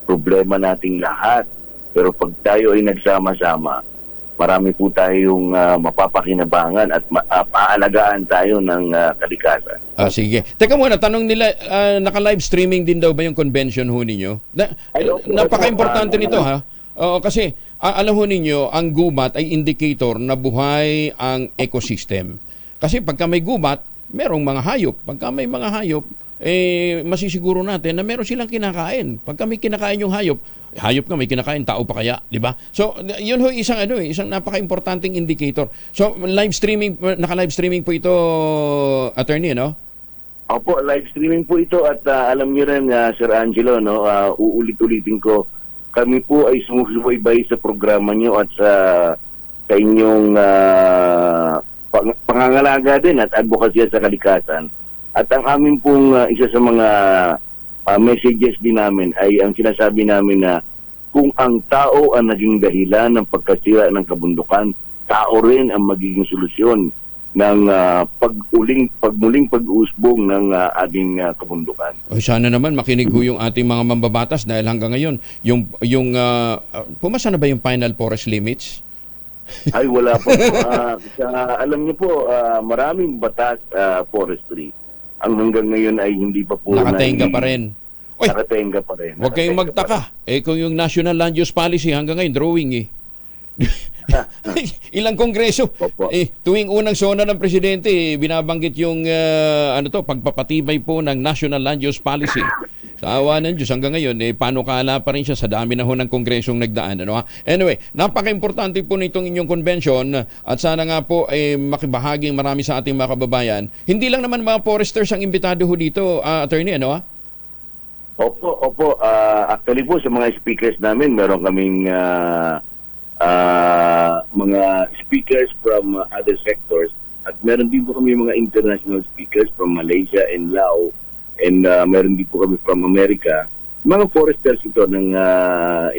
Problema nating lahat. Pero pag tayo ay nagsama-sama, marami po tayong mapapakinabangan at paalagaan tayo ng kalikasan. Sige. Teka muna, tanong nila, naka-live streaming din daw ba yung convention ho ninyo? Napaka-importante nito, ha? Kasi alam ho ninyo, ang gubat ay indicator na buhay ang ecosystem. Kasi pagka may gubat, merong mga hayop. Pagka may mga hayop, masisiguro natin na meron silang kinakain. Pagka may kinakain yung hayop ka, may kinakain, tao pa kaya, di ba? So, yun ho isang isang napaka-importanting indicator. So, live streaming, naka-live streaming po ito, attorney, no? Opo, live streaming po ito at alam niyo rin, Sir Angelo, no, uulit-ulitin ko, kami po ay sumusubaybay sa programa niyo at sa inyong pangangalaga din at advokasya sa kalikasan. At ang amin pong isa sa mga messages din namin ay ang sinasabi namin na kung ang tao ang naging dahilan ng pagkasira ng kabundukan, tao rin ang magiging solusyon ng pagmuling pag-uusbong ng ating kabundukan. Sana naman makinig ho yung ating mga mambabatas dahil hanggang ngayon, pumasa na ba yung final forest limits? Ay, wala po. Alam niyo po, maraming batas forestry. Ang hanggang ngayon ay hindi pa po nakatenga pa rin. Oy, nakatenga pa rin. Huwag kayong magtaka. Kung yung National Land Use Policy hanggang ngayon, drawing Ilang kongreso. Tuwing unang sona ng presidente, binabanggit yung pagpapatibay po ng National Land Use Policy. Sa awa ng Diyos, hanggang ngayon, panukala pa rin siya sa dami na ho ng kongresong nagdaan. Anyway, napaka-importante po nitong inyong convention at sana nga po makibahaging marami sa ating mga kababayan. Hindi lang naman mga foresters ang imbitado ho dito, attorney, Opo. Actually po, sa mga speakers namin, meron kaming mga speakers from other sectors at meron din po kami mga international speakers from Malaysia and Laos. And meron din po kami from America, mga foresters ito ng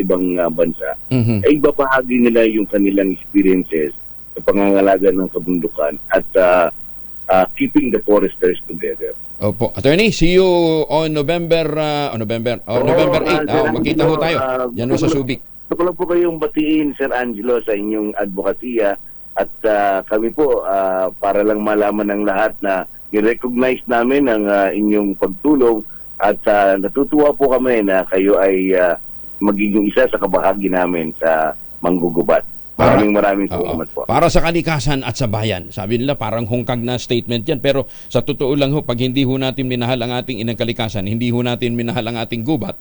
ibang bansa, ay ibabahagi nila yung kanilang experiences sa pangangalaga ng kabundukan at keeping the foresters together. Opo. Attorney, see you on November 8. Magkita ho tayo. Yan ho sa Subic. Gusto ko lang po kayong batiin, Sir Angelo, sa inyong advokasya at kami po, para lang malaman ng lahat na i-recognize namin ang inyong pagtulong at natutuwa po kami na kayo ay magiging isa sa kabahagi namin sa manggugubat. Maraming salamat po. Para sa kalikasan at sa bayan. Sabi nila parang hungkag na statement yan. Pero sa totoo lang ho, pag hindi ho natin minahal ang ating inang kalikasan, hindi ho natin minahal ang ating gubat,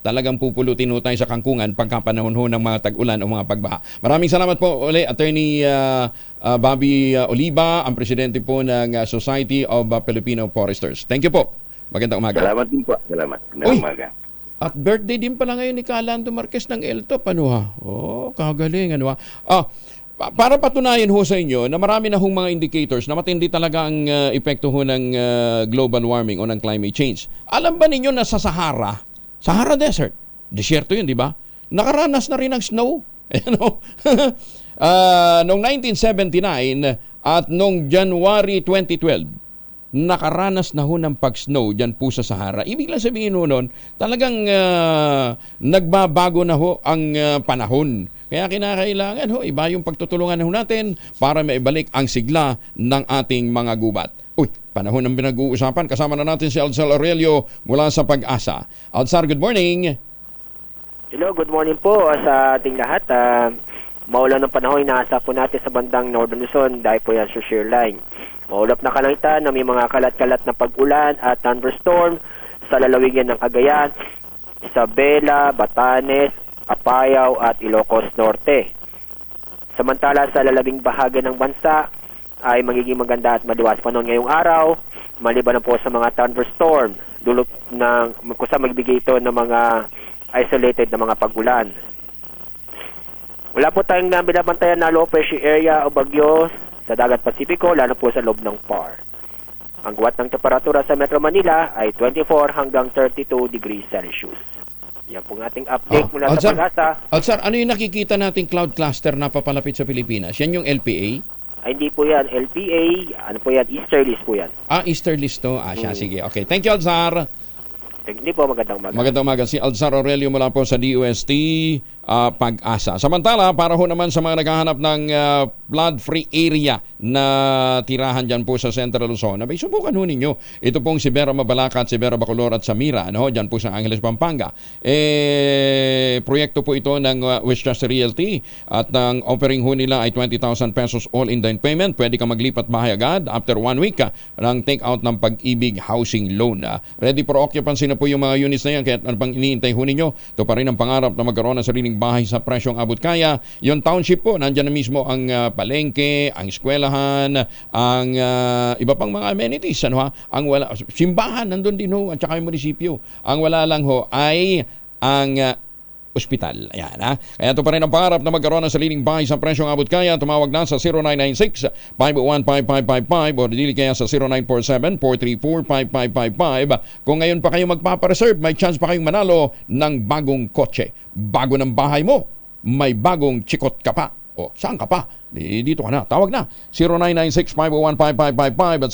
talagang pupulutin ho tayo sa kangkungan pagkapanahon ho ng mga tag-ulan o mga pagbaha. Maraming salamat po ulit, Attorney Bobby Oliva, ang presidente po ng Society of Filipino Foresters. Thank you po. Magandang umaga. Salamat din po. Salamat. Magandang umaga. At birthday din pala ngayon ni Calando Marquez ng Eltop, kagaling, para patunayan ho sa inyo na marami na hong mga indicators na matindi talaga ang epekto ho ng global warming o ng climate change. Alam ba ninyo na sa Sahara Desert, desierto yun, di ba? Nakaranas na rin ng snow. Noong 1979 at noong January 2012, nakaranas na ho ng pag-snow dyan po sa Sahara. Ibig lang sabihin ho nun, talagang nagbabago na ho ang panahon. Kaya kinakailangan ho, iba yung pagtutulungan ho natin para maibalik ang sigla ng ating mga gubat. Panahon ng pinag-uusapan. Kasama na natin si Alzar Aurelio mula sa Pag-asa. Alzar, good morning. Hello, good morning po sa ating lahat. Maulan ng panahon, inaasa po natin sa bandang Northern Luzon dahil po yan sa shear line. Maulap na kalangitan na may mga kalat-kalat na pag-ulan at thunderstorm sa lalawigan ng Cagayan, Isabela, Batanes, Apayao at Ilocos Norte. Samantala sa lalabing bahagi ng bansa ay magiging maganda at maliwas panahon ngayong araw, maliban na po sa mga thunderstorm, dulot ng kusa magbigay ito ng mga isolated na mga pag-ulan. Wala po tayong binabantayan na low pressure area o bagyo sa dagat Pasipiko, lalo po sa loob ng PAR. Ang guwat ng temperatura sa Metro Manila ay 24 hanggang 32 degrees Celsius. Yan po ang ating update mula sa Pag-asa. Sir, ano yung nakikita nating cloud cluster na papalapit sa Pilipinas? Yan yung LPA? Ay, hindi po yan LPA. Ano po yan? Easterlies po yan. Easterlies to. Siya, sige. Okay. Thank you, Alzar. Hindi po, magandang umaga. Magandang umaga. Si Alzar Aurelio mula po sa DOST Pag-asa. Samantala, para ho naman sa mga naghahanap ng flood-free area na tirahan dyan po sa Central Luzon, may subukan ho ninyo. Ito pong si Vera Mabalacat, si Vera Bacolor at Samira, dyan po sa Angeles, Pampanga. Proyekto po ito ng Westchester Realty at ang offering ho nila ay 20,000 pesos all-in down payment. Pwede ka maglipat bahay agad after 1 week ng take-out ng Pag-ibig Housing Loan. Ready for occupancy na po yung mga units na yan, kaya ano pang iniintay ho ninyo? Ito pa rin ang pangarap na magkaroon ng sariling bahay sa presyong abot kaya. Yung township po, nandyan na mismo ang palengke, ang eskwelahan, ang iba pang mga amenities. Ang wala, simbahan, nandun din ho, at saka yung munisipyo. Ang wala lang ho ay ang ospital. Ayan, Kaya ito pa rin ang pangarap na magkaroon ng sariling bahay sa presyong abot kaya. Tumawag na sa 0996-501-5555 o dili kaya sa 0947-434-5555. Kung ngayon pa kayo magpapareserve, may chance pa kayong manalo ng bagong kotse. Bago ng bahay mo, may bagong chikot ka pa. O, saan ka pa? Dito ka na. Tawag na. 0996-501-5555 at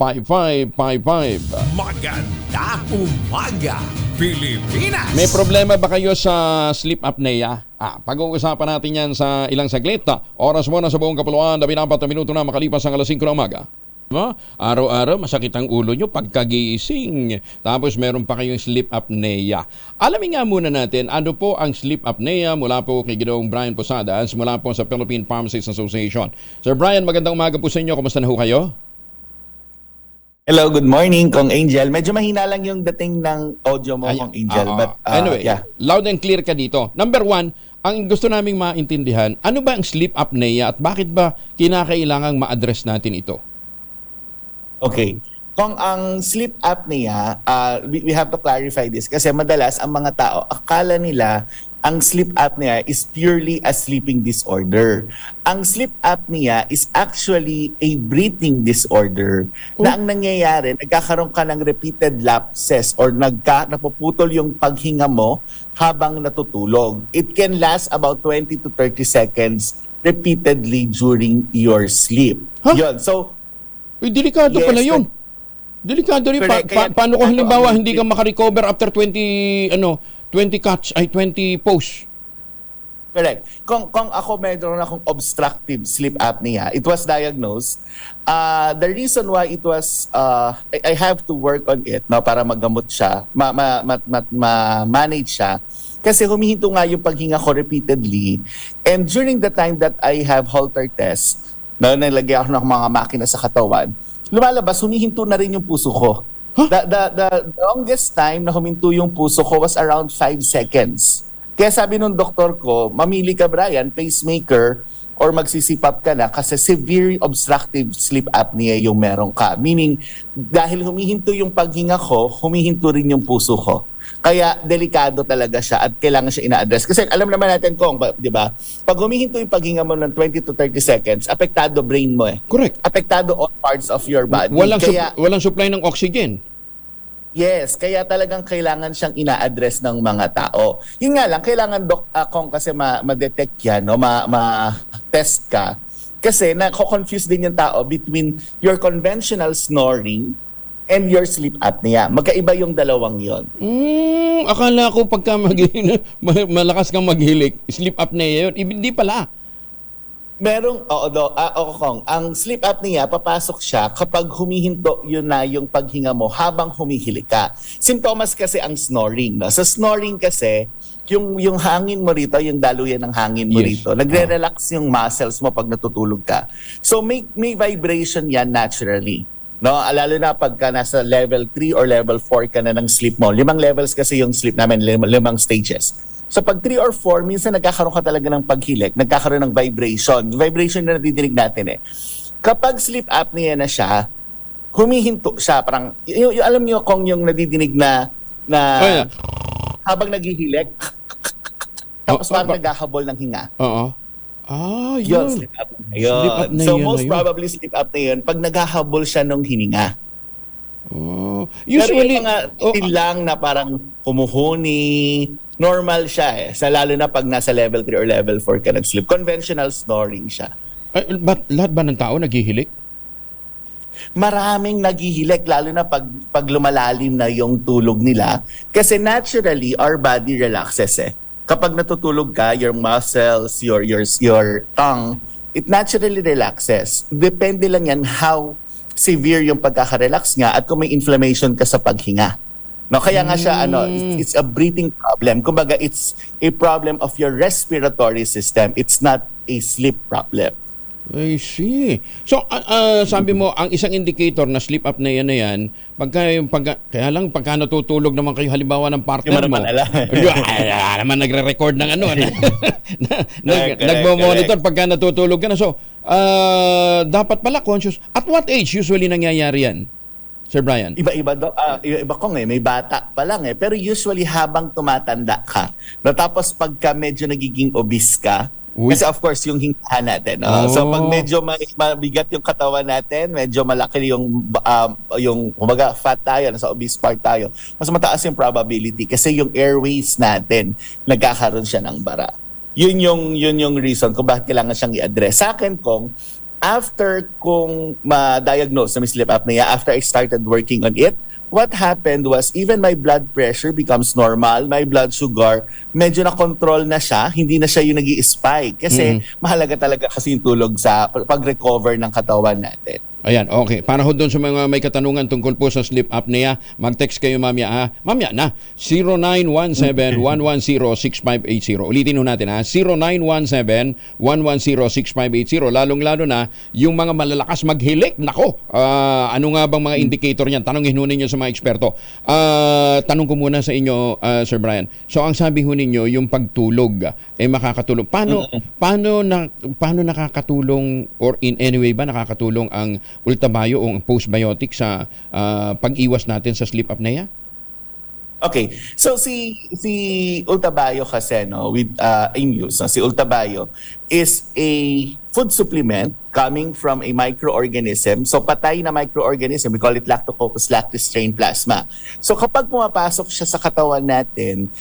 0947-434-5555. Maganda umaga, Pilipinas! May problema ba kayo sa sleep apnea? Pag-uusapan natin yan sa ilang saglit. Oras mo na sa buong kapuluan, 14 minuto na makalipas ang alas 5 ng umaga. Araw-araw masakit ang ulo nyo pagkagising. Tapos meron pa kayong sleep apnea. Alamin nga muna natin ano po ang sleep apnea mula po kay Ginoong Brian Posadas mula po sa Philippine Pharmacists Association. Sir Brian, magandang umaga po sa inyo. Kumusta na ho kayo? Hello, good morning, Kong Angel. Medyo mahina lang yung dating ng audio mo, Kong Angel. But, anyway, yeah. Loud and clear ka dito. Number 1, ang gusto naming maintindihan, ano ba ang sleep apnea at bakit ba kinakailangang ma-address natin ito? Okay. Kung ang sleep apnea, we have to clarify this kasi madalas ang mga tao, akala nila ang sleep apnea is purely a sleeping disorder. Ang sleep apnea is actually a breathing disorder na ang nangyayari, nagkakaroon ka ng repeated lapses or napuputol yung paghinga mo habang natutulog. It can last about 20 to 30 seconds repeatedly during your sleep. Yun. So, delikado pala yun. Delikado rin. Paano kung halimbawa hindi ka makarecover after 20 cuts, ay 20 posts? Correct. Kung ako meron akong obstructive sleep apnea, it was diagnosed. The reason why it was, I have to work on it para magamot siya, ma-manage siya. Kasi humihinto nga yung paghinga ko repeatedly. And during the time that I have Holter test, nalagay ako ng mga makina sa katawan, lumalabas, humihinto na rin yung puso ko. The longest time na huminto yung puso ko was around 5 seconds. Kaya sabi nung doktor ko, mamili ka Brian, pacemaker or magsisipap ka na kasi severe obstructive sleep apnea yung meron ka. Meaning, dahil humihinto yung paghinga ko, humihinto rin yung puso ko. Kaya delikado talaga siya at kailangan siya ina-address. Kasi alam naman natin kung, di ba, pag humihinto yung paghinga mo ng 20 to 30 seconds, apektado brain mo eh. Correct. Apektado all parts of your body. Walang supply ng oxygen. Yes, kaya talagang kailangan siyang ina-address ng mga tao. Yun nga lang, kailangan kung kasi ma-detect yan, ma-test ka. Kasi nako-confuse din yung tao between your conventional snoring and your sleep apnea. Magkaiba yung dalawang yon. Akala ko pagka malakas kang maghilik, sleep apnea yun. Hindi pala. Kong, ang sleep apnea, papasok siya kapag humihinto, yun na yung paghinga mo habang humihili ka. Simptomas kasi ang snoring. No? Sa snoring kasi, yung hangin mo rito, yung daluyan ng hangin mo rito, nagre-relax yung muscles mo pag natutulog ka. So may vibration yan naturally. No, lalo na pagka nasa level 3 or level 4 ka na ng sleep mo. 5 levels kasi yung sleep namin, 5 stages. So pag 3 or 4, minsan nagkakaroon ka talaga ng paghilik, nagkakaroon ng vibration. Vibration na nadidinig natin eh. Kapag sleep apnea na siya, humihinto siya. Parang, alam niyo kung yung nadidinig na habang naghihilik, tapos parang naghahabol ng hinga. Oo. Yun. Sleep apnea. Sleep apnea so most probably sleep apnea yun pag naghahabol siya ng hininga. Usually, pero yung mga lang na parang kumuhuni, normal siya lalo na pag nasa level 3 or level 4 ka nag-sleep. Conventional snoring siya. Lahat ba ng tao naghihilik? Maraming naghihilik, lalo na pag lumalalim na yung tulog nila. Kasi naturally, our body relaxes Kapag natutulog ka, your muscles, your tongue, it naturally relaxes. Depende lang yan how severe yung pagkaka-relax nga at kung may inflammation ka sa paghinga. No, kaya nga siya it's a breathing problem. Kumbaga it's a problem of your respiratory system. It's not a sleep problem. I see. So, sabi mo, ang isang indicator na sleep apnea na yan, kaya lang pagka natutulog naman kayo halimbawa ng partner mo, naman nagre-record ng nagmo-monitor pagka natutulog ka na. So, dapat pala conscious. At what age usually nangyayari yan, Sir Brian? Iba-iba kong may bata pa lang pero usually habang tumatanda ka. Tapos pagka medyo nagiging obese ka, kasi of course yung hingahan natin. So pag medyo mabigat yung katawan natin, medyo malaki yung kumbaga fat tayo, nasa obese part tayo, mas mataas yung probability kasi yung airways natin nagkakaroon siya ng bara. Yun yung reason kung bakit kailangan siyang i-address. Sa akin after kong ma-diagnose na may sleep apnea, after I started working on it, what happened was even my blood pressure becomes normal, my blood sugar, medyo na-control na siya, hindi na siya yung nag-i-spike. Kasi mahalaga talaga kasi yung tulog sa pag-recover ng katawan natin. Ayan, okay. Para ho doon sa mga may katanungan tungkol po sa sleep apnea, mag-text kayo mamaya na 0917-110-6580. Ulitin ho natin 0917-110-6580. Lalong-lalo na yung mga malalakas maghilik. Nako, ano nga bang mga indicator niyan? Tanongin ho ninyo sa mga eksperto. Tanong ko muna sa inyo, Sir Brian. So ang sabi ho ninyo, yung pagtulog makakatulong. Paano nakakatulong or in any way ba nakakatulong ang Ultabio o postbiotic sa pag-iwas natin sa sleep apnea? Okay. So si Ultabio kasi with Amuse, si Ultabio is a food supplement coming from a microorganism. So patay na microorganism, we call it Lactococcus lactis strain plasma. So kapag pumapasok siya sa katawan natin,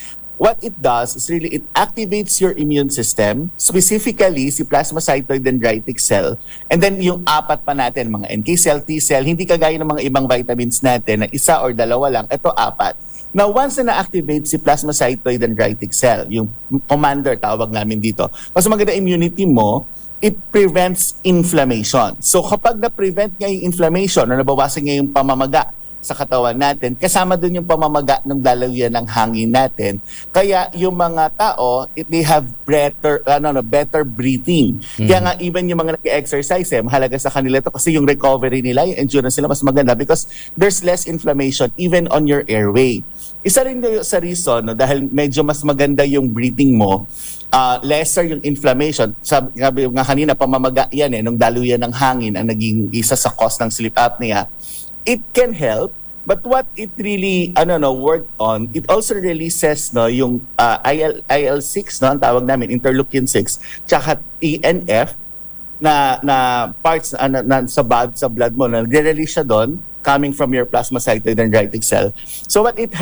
what it does is really it activates your immune system, specifically si plasmacytoid dendritic cell, and then yung apat pa natin, mga NK cell, T cell, hindi kagaya ng mga ibang vitamins natin na isa or dalawa lang, ito apat. Now, once na na-activate si plasmacytoid dendritic cell, yung commander tawag namin dito, mas maganda immunity mo, it prevents inflammation. So kapag na-prevent nga yung inflammation o nabawasan nga yung pamamaga sa katawan natin, kasama dun yung pamamaga ng dalawian ng hangin natin. Kaya yung mga tao, they have better breathing. Kaya nga even yung mga nag-exercise, mahalaga sa kanila ito kasi yung recovery nila, yung endurance nila mas maganda because there's less inflammation even on your airway. Isa rin sa reason, dahil medyo mas maganda yung breathing mo, lesser yung inflammation. Sabi nga kanina, pamamaga yan nung daluyan ng hangin ang naging isa sa cause ng sleep apnea. It can help, but what it really worked on, it also releases yung IL-6 ang tawag namin, interleukin 6, tsaka ENF na parts sa blood mo na nagre-release siya doon coming from your plasmacytoid dendritic cell. So what it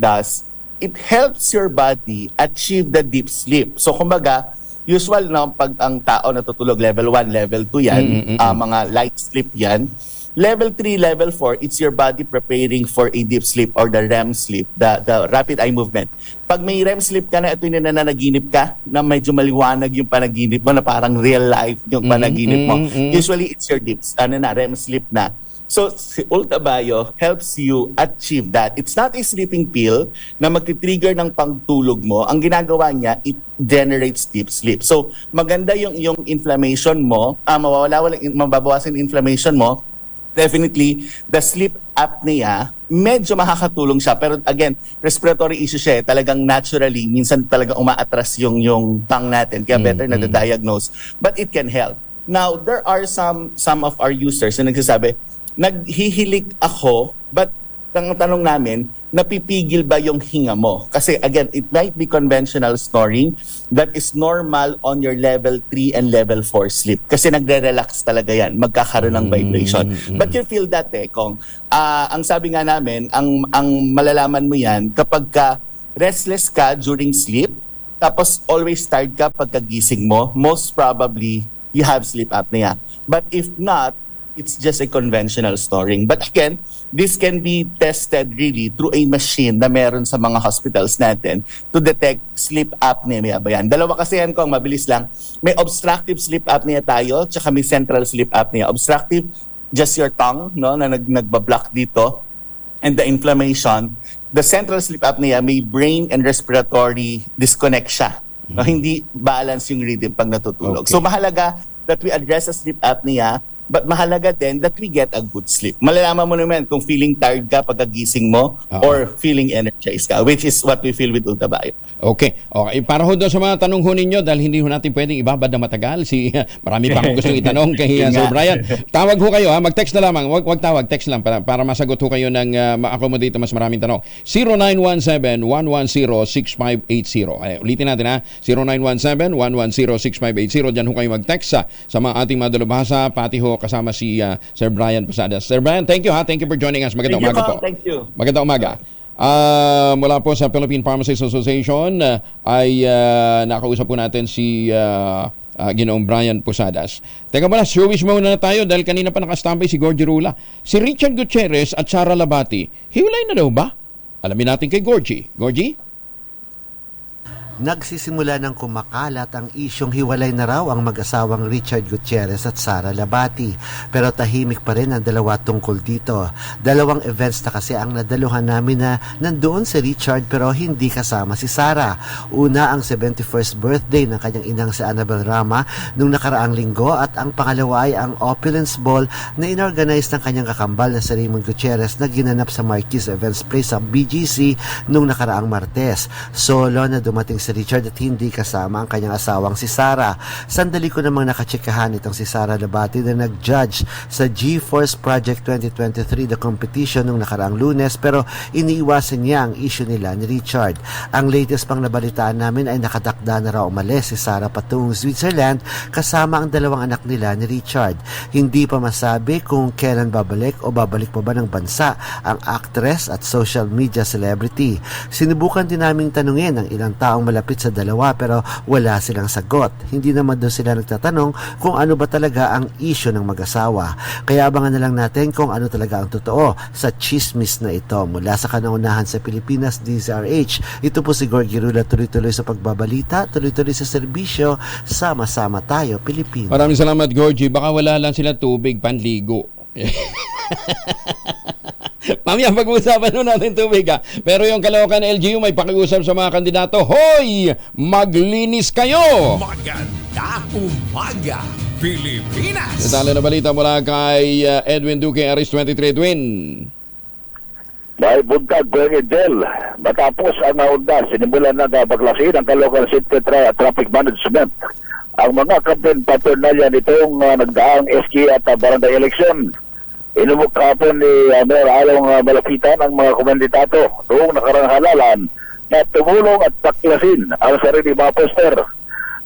does, it helps your body achieve the deep sleep. So kumbaga, usual pag ang tao natutulog level 1, level 2 yan, mga light sleep yan. Level 3, level 4, it's your body preparing for a deep sleep or the REM sleep, the rapid eye movement. Pag may REM sleep ka na, ito yung nananaginip ka, na medyo maliwanag yung panaginip mo, na parang real life yung panaginip mo. Usually, it's your REM sleep na. So, si Ultabio helps you achieve that. It's not a sleeping pill na magti-trigger ng pagtulog mo. Ang ginagawa niya, it generates deep sleep. So, maganda yung inflammation mo, mababawasan yung inflammation mo. Definitely, the sleep apnea, medyo makakatulong siya. Pero again, respiratory issue siya. Talagang naturally, minsan talagang umaatras yung tongue natin. Kaya better na diagnose. But it can help. Now, there are some of our users na nagsasabi, naghihilik ako, but ang tanong namin, napipigil ba yung hinga mo? Kasi again, it might be conventional snoring that is normal on your level 3 and level 4 sleep. Kasi nagre-relax talaga yan, magkakaroon ng vibration. But you feel that Kong. Ang sabi nga namin, ang malalaman mo yan kapag ka restless ka during sleep, tapos always tired ka pagkagising mo, most probably you have sleep apnea. But if not, it's just a conventional snoring. But again, this can be tested really through a machine na meron sa mga hospitals natin to detect sleep apnea ba yan. Dalawa kasi yan, Kong, mabilis lang. May obstructive sleep apnea tayo, tsaka may central sleep apnea. Obstructive, just your tongue, no, na nagbablock dito, and the inflammation. The central sleep apnea, may brain and respiratory disconnect siya. No, hindi balance yung rhythm pag natutulog. Okay. So mahalaga that we address the sleep apnea, but mahalaga din that we get a good sleep. Malalaman mo naman kung feeling tired ka pagkagising mo or feeling energized ka, which is what we feel with Ultabayo. Okay. Para ho doon sa mga tanong ho ninyo, dahil hindi ho natin pwedeng ibabad na matagal, marami pa akong gustong itanong kay Sir Brian. Tawag ho kayo, mag-text na lamang. Wag tawag, text lang para masagot ho kayo ng ma-accommodate mas maraming tanong. 0917-110-6580. Ulitin natin (0917-110-6580). Diyan ho kayo mag-text sa mga ating madalubhasa, pati ho kasama si Sir Brian Posadas. Sir Brian, thank you Thank you for joining us. Magandang umaga po. Thank you. Magandang umaga. Mula po sa Philippine Pharmacists Association ay nakausap po natin si Ginoong Brian Posadas. Teka muna, showbiz muna na tayo dahil kanina pa nakastambay si Gorgie Rula. Si Richard Gutierrez at Sara Labati, hiwalay na daw ba? Alamin natin kay Gorgie. Gorgie? Nagsisimula ng kumakalat ang isyong hiwalay na raw ang mag-asawang Richard Gutierrez at Sara Labati. Pero tahimik pa rin ang dalawa tungkol dito. Dalawang events na kasi ang nadaluhan namin na nandoon si Richard pero hindi kasama si Sara. Una ang 71st birthday ng kanyang inang si Annabel Rama nung nakaraang linggo at ang pangalawa ay ang Opulence Ball na inorganize ng kanyang kakambal na si Raymond Gutierrez na ginanap sa Marquis Events Place sa BGC nung nakaraang Martes. Solo na dumating si Richard at hindi kasama ang kanyang asawang si Sara. Sandali ko namang nakatsikahan itong si Sara Labati na nag-judge sa GeForce Project 2023 the competition nung nakaraang Lunes pero iniiwasan niya ang issue nila ni Richard. Ang latest pang nabalitaan namin ay nakatakda na raw umalis si Sara patungong Switzerland kasama ang dalawang anak nila ni Richard. Hindi pa masabi kung kailan babalik o babalik pa ba ng bansa ang actress at social media celebrity. Sinubukan din naming tanungin ang ilang taong malapit sa dalawa pero wala silang sagot. Hindi naman daw sila nagtatanong kung ano ba talaga ang issue ng mag-asawa. Kaya abangan na lang natin kung ano talaga ang totoo sa chismis na ito. Mula sa kanaunahan sa Pilipinas, DZRH. Ito po si Gorgie Rula, tuloy-tuloy sa pagbabalita, tuloy-tuloy sa serbisyo. Sama-sama tayo, Pilipinas. Maraming salamat, Gorgie. Baka wala lang sila tubig, panligo. Mamaya pag-uusapan nun natin tubig Pero yung Caloocan LGU may pakiusap sa mga kandidato. Hoy! Maglinis kayo! Maganda umaga, Pilipinas! Detalye na balita mula kay Edwin Duque, Aris 23. Edwin. Dahil buntag ko yung Edel, matapos ang naunda, sinimulan na baklasin ang Caloocan City Traffic Management. Ang mga campaign paternalya nitong nagdaang SK at barangay election. Inumok kapon ni Mayor Along Malapitan ang mga komandidato noong nakarang halalan na tumulong at paklasin ang sarili mga poster.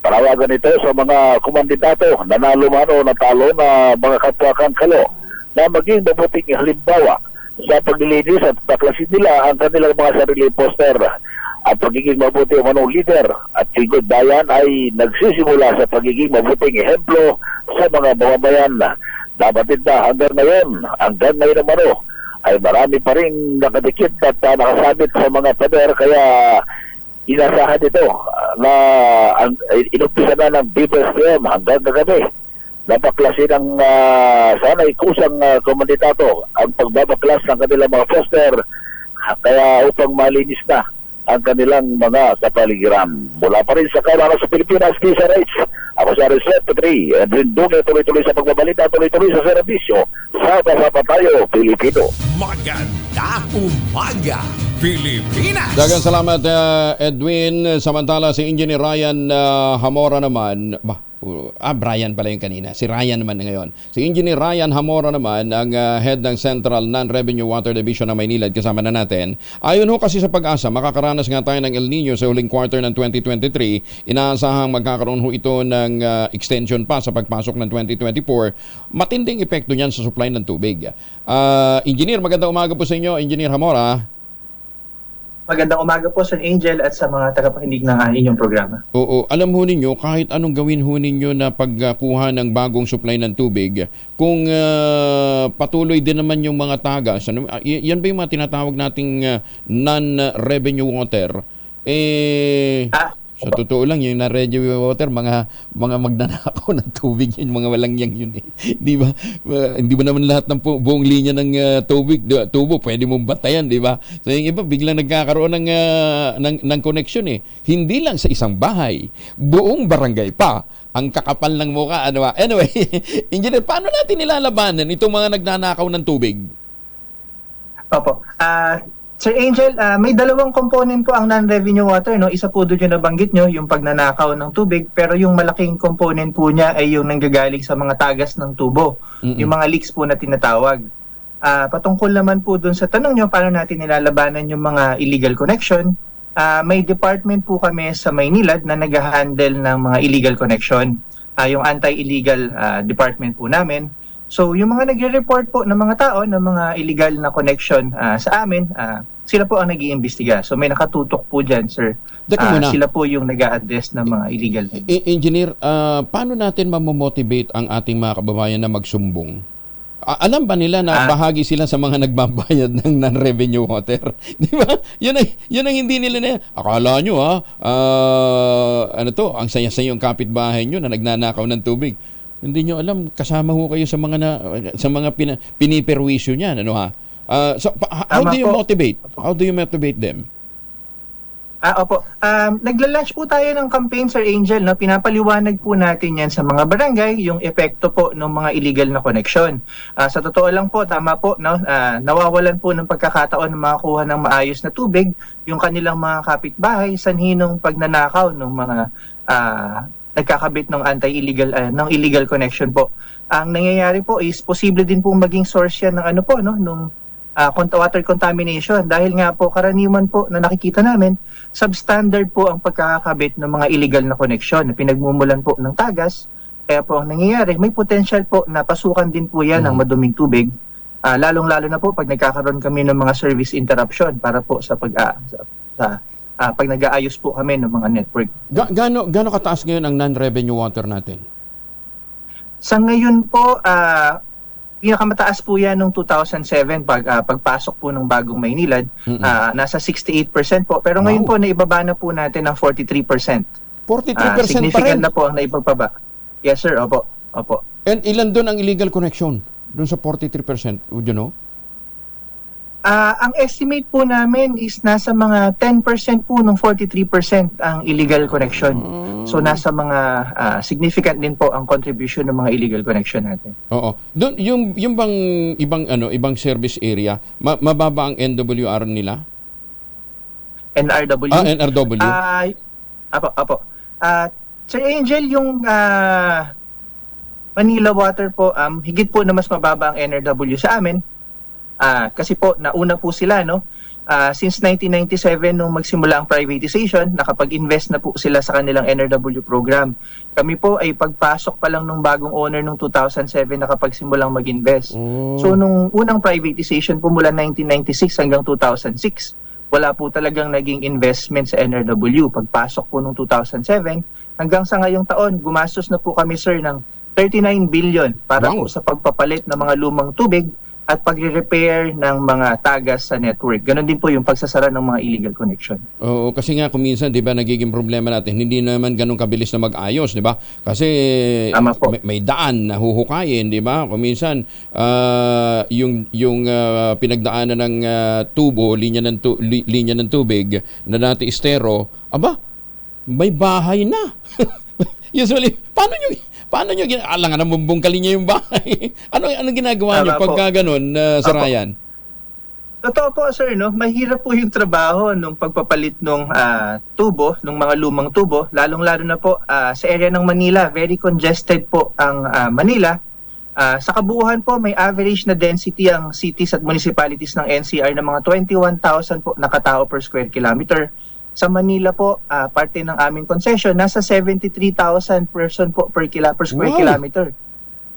Panawagan ito sa mga komandidato na nalumano na talo na mga kapwakang kalo na maging mabuting halimbawa sa paglilinis at paklasin nila ang kanilang mga sarili poster. At pagiging mabuti manong leader at lingkod bayan ay nagsisimula sa pagiging mabuting ehemplo sa mga mamamayan. Nabatid na hanggang ngayon naman ay marami pa rin nakadikit at nakasabit sa mga pader, kaya inasahan ito na inumpisa na ng BBSPM hanggang kagabi. Nabaklasin ng sana'y kusang komunitato ang pagbabaklas ng kanilang mga poster, kaya upang malinis na ang kanilang mga kapaligiran. Mula pa rin sa Kawalan sa Pilipinas, Kisa Rights. Ako si Arislet Petri, Edwin Duque, tuloy-tuloy sa pagbabalita, tuloy-tuloy sa serbisyo. Sama-sama tayo, Pilipino. Maganda umaga, Pilipinas! Dagang salamat, Edwin. Samantala, si Engineer Ryan Hamora naman, Brian pala yung kanina. Si Ryan naman ngayon. Si Engineer Ryan Hamora naman, ang head ng Central Non-Revenue Water Division ng Maynila, kasama na natin. Ayon ho kasi sa Pag-asa, makakaranas nga tayo ng El Nino sa huling quarter ng 2023. Inaasahang magkakaroon ho ito ng extension pa sa pagpasok ng 2024. Matinding epekto niyan sa supply ng tubig. Engineer, magandang umaga po sa inyo, Engineer Hamora. Magandang umaga po, Sir Angel, at sa mga tagapakinig ng inyong programa. Oo, alam ho ninyo, kahit anong gawin ho ninyo na pagkuha ng bagong supply ng tubig, kung patuloy din naman yung mga tagas, yan ba yung mga tinatawag nating non-revenue water? Sa totoo lang, yung na-revenue water, mga magnanakaw ng tubig, yung mga walang yun eh. Di ba? Hindi ba naman lahat ng buong linya ng tubo pwede mong batayan, di ba? So yung iba, biglang nagkakaroon ng connection eh. Hindi lang sa isang bahay, buong barangay pa. Ang kakapal ng mukha, ano ba? Anyway, Engineer, paano natin nilalabanan itong mga nagnanakaw ng tubig? Opo. Sir Angel, may dalawang component po ang non-revenue water, no? Isa po doon yung nabanggit nyo, yung pagnanakaw ng tubig, pero yung malaking component po niya ay yung nanggagaling sa mga tagas ng tubo, yung mga leaks po na tinatawag. Patungkol naman po doon sa tanong nyo, paano natin nilalabanan yung mga illegal connection, may department po kami sa Maynilad na nag-handle ng mga illegal connection, yung anti-illegal department po namin. So, yung mga nagre-report po ng mga tao ng mga illegal na connection sa amin, sila po ang nag-iimbestiga. So, may nakatutok po dyan, sir. Sila po yung nag-a-address ng mga illegal. Engineer, paano natin mamomotivate ang ating mga kababayan na magsumbong? Alam ba nila na bahagi sila sa mga nagbabayad ng non-revenue water? Di ba? Yun ang hindi nila na. Akala nyo ang saya-saya yung kapitbahay nyo na nagnanakaw ng tubig. Hindi nyo alam, kasama ho kayo sa mga piniperwisyo niyan, ano ha? So how do you motivate? How do you motivate them? Opo. Nagla-launch po tayo ng campaign, Sir Angel, no? Pinapaliwanag po natin yan sa mga barangay, yung epekto po ng mga illegal na connection. Sa totoo lang po, tama po, no? Nawawalan po ng pagkakataon ng makakuha ng maayos na tubig, yung kanilang mga kapitbahay, sanhi ng pagnanakaw ng mga nagkakabit ng anti-illegal ng illegal connection po. Ang nangyayari po is posible din po maging source yan ng nung water contamination, dahil nga po karaniwan po na nakikita namin substandard po ang pagkakabit ng mga illegal na connection na pinagmumulan po ng tagas. Kaya po ang nangyayari, may potential po na pasukan din po yan ng maduming tubig, lalong-lalo na po pag nagkakaroon kami ng mga service interruption para po sa pag nag-aayos po kami ng mga network. Gaano kataas ngayon ang non-revenue water natin? Sa ngayon po, pinakamataas po yan noong 2007 pagpasok po ng bagong Maynilad. Nasa 68% po. Pero ngayon po, naibaba na po natin ng 43%. 43% significant na po ang naibababa. Yes, sir. Opo. And ilan doon ang illegal connection? Doon sa 43%? Would you know? Ang estimate po namin is nasa mga 10% po ng 43% ang illegal connection. So nasa mga significant din po ang contribution ng mga illegal connection natin. Oo. Doon yung bang ibang service area, mababa ang NWR nila? NRW? NRW. Apo. Sir Angel, yung Manila Water po, higit po na mas mababa ang NRW sa amin. Kasi po, nauna po sila, no? Since 1997, nung magsimula ang privatization, nakapag-invest na po sila sa kanilang NRW program. Kami po ay pagpasok pa lang nung bagong owner nung 2007 nakapagsimulang mag-invest. So, nung unang privatization po mula 1996 hanggang 2006, wala po talagang naging investment sa NRW. Pagpasok po nung 2007, hanggang sa ngayong taon, gumastos na po kami, sir, ng 39 billion para po sa pagpapalit ng mga lumang tubig at pagre-repair ng mga tagas sa network. Ganon din po yung pagsasara ng mga illegal connection. Oo, kasi nga kung minsan, 'di ba, nagiging problema natin, hindi naman ganun kabilis na mag-ayos, 'di ba? Kasi may daan na huhukayin, 'di ba? Kung minsan yung pinagdaanan ng tubo, linya ng tubig na dati estero, may bahay na. Usually, paano nyo alangan ng bumbungkalin niya yung bahay? Ano ginagawa niyo pagka ganun, Sir Ryan? Totoo po, sir, no? Mahirap po yung trabaho nung pagpapalit ng tubo, ng mga lumang tubo, lalong-lalo na po sa area ng Manila. Very congested po ang Manila. Sa kabuuan po, may average na density ang cities at municipalities ng NCR na mga 21,000 po na katao per square kilometer. Sa Manila po, parte ng aming concession, nasa 73,000 person po per square kilometer.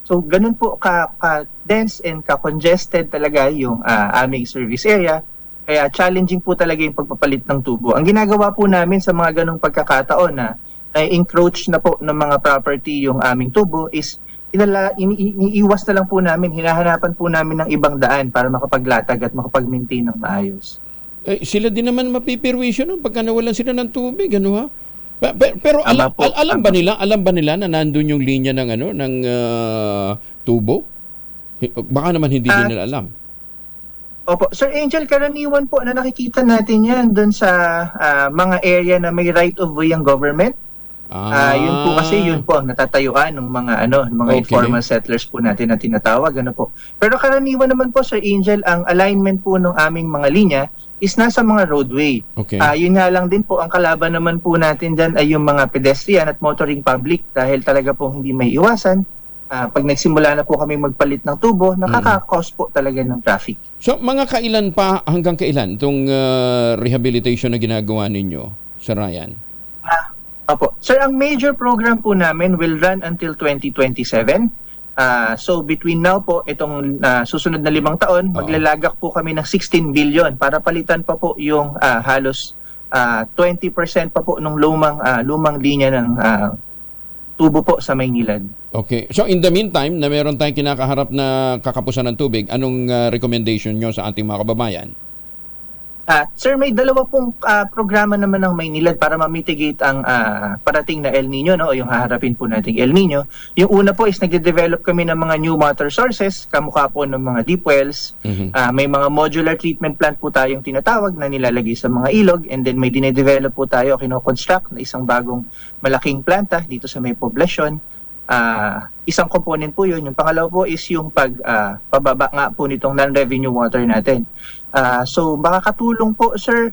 So, ganun po ka-dense and ka-congested talaga yung aming service area. Kaya challenging po talaga yung pagpapalit ng tubo. Ang ginagawa po namin sa mga ganung pagkakataon na encroach na po ng mga property yung aming tubo is iniiwas na lang po namin, hinahanapan po namin ng ibang daan para makapaglatag at makapag-maintain ng maayos. Sila din naman mapipirwisyo nun pagka nawalan sila ng tubig, ano ha? Pero alam ba nila na nandun yung linya ng tubo? Baka naman hindi din nila alam. Opo, Sir Angel, karaniwan po na nakikita natin yan doon sa mga area na may right of way ang government. Yun po ang natatayuan ng mga informal settlers po natin na tinatawag, po. Pero karaniwan naman po, Sir Angel, ang alignment po ng aming mga linya is nasa mga roadway. Yun nga lang din po, ang kalaban naman po natin dyan ay yung mga pedestrian at motoring public dahil talaga po hindi may iwasan. Pag nagsimula na po kami magpalit ng tubo, nakaka-cause po talaga ng traffic. So, hanggang kailan itong rehabilitation na ginagawa ninyo, Sir Ryan? Opo. Sir, ang major program po namin will run until 2027. So between now po, itong susunod na 5 taon, maglalagak po kami ng 16 billion para palitan pa po yung halos 20% pa po ng lumang linya ng tubo po sa Maynilad. Okay. So in the meantime, na meron tayong kinakaharap na kakapusan ng tubig, anong recommendation nyo sa ating mga kababayan? Sir, may 2 pong programa naman ng Maynilad para ma-mitigate ang parating na El Nino, o yung haharapin po nating El Nino. Yung una po is nagde-develop kami ng mga new water sources, kamukha po ng mga deep wells. May mga modular treatment plant po tayong tinatawag na nilalagay sa mga ilog, and then may dinedevelop po tayo, kino-construct na isang bagong malaking planta dito sa may poblasyon. Isang component po yun. Yung pangalawa po is yung pababa nga po nitong non-revenue water natin. So makakatulong po, sir,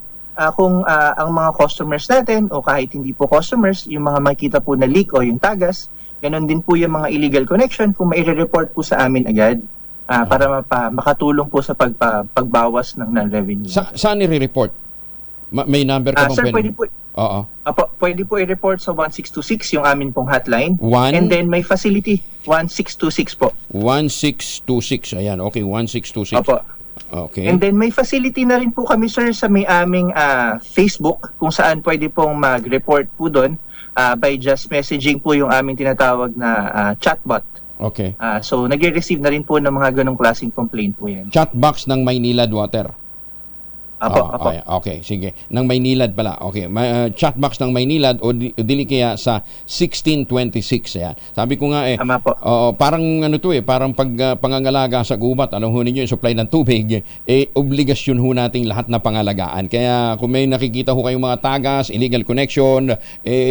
kung ang mga customers natin o kahit hindi po customers, yung mga makita po na leak o yung tagas, ganon din po yung mga illegal connection kung mai-report po sa amin agad para makatulong po sa pagbawas ng non-revenue. Saan i-report? May number ka sir, pwede po. Pwede po i-report sa 1626 yung amin pong hotline. And then may facility 1626 po. 1626. Ayan, okay, 1626. Opo. Okay. And then may facility na rin po kami, sir, sa may aming Facebook kung saan pwede pong mag-report po doon by just messaging po yung aming tinatawag na chatbot. Okay. So nag-receive na rin po ng mga ganong klaseng complaint po yan. Chatbox ng Maynilad Water. Apo. Okay, sige. Ng Maynilad pala. Okay. Chatbox ng Maynilad o dili kaya sa 1626. Ayan. Sabi ko nga parang parang pangangalaga sa gubat, alam ho ninyo, yung supply ng tubig, obligasyon ho nating lahat na pangalagaan. Kaya kung may nakikita ho kayong mga tagas, illegal connection,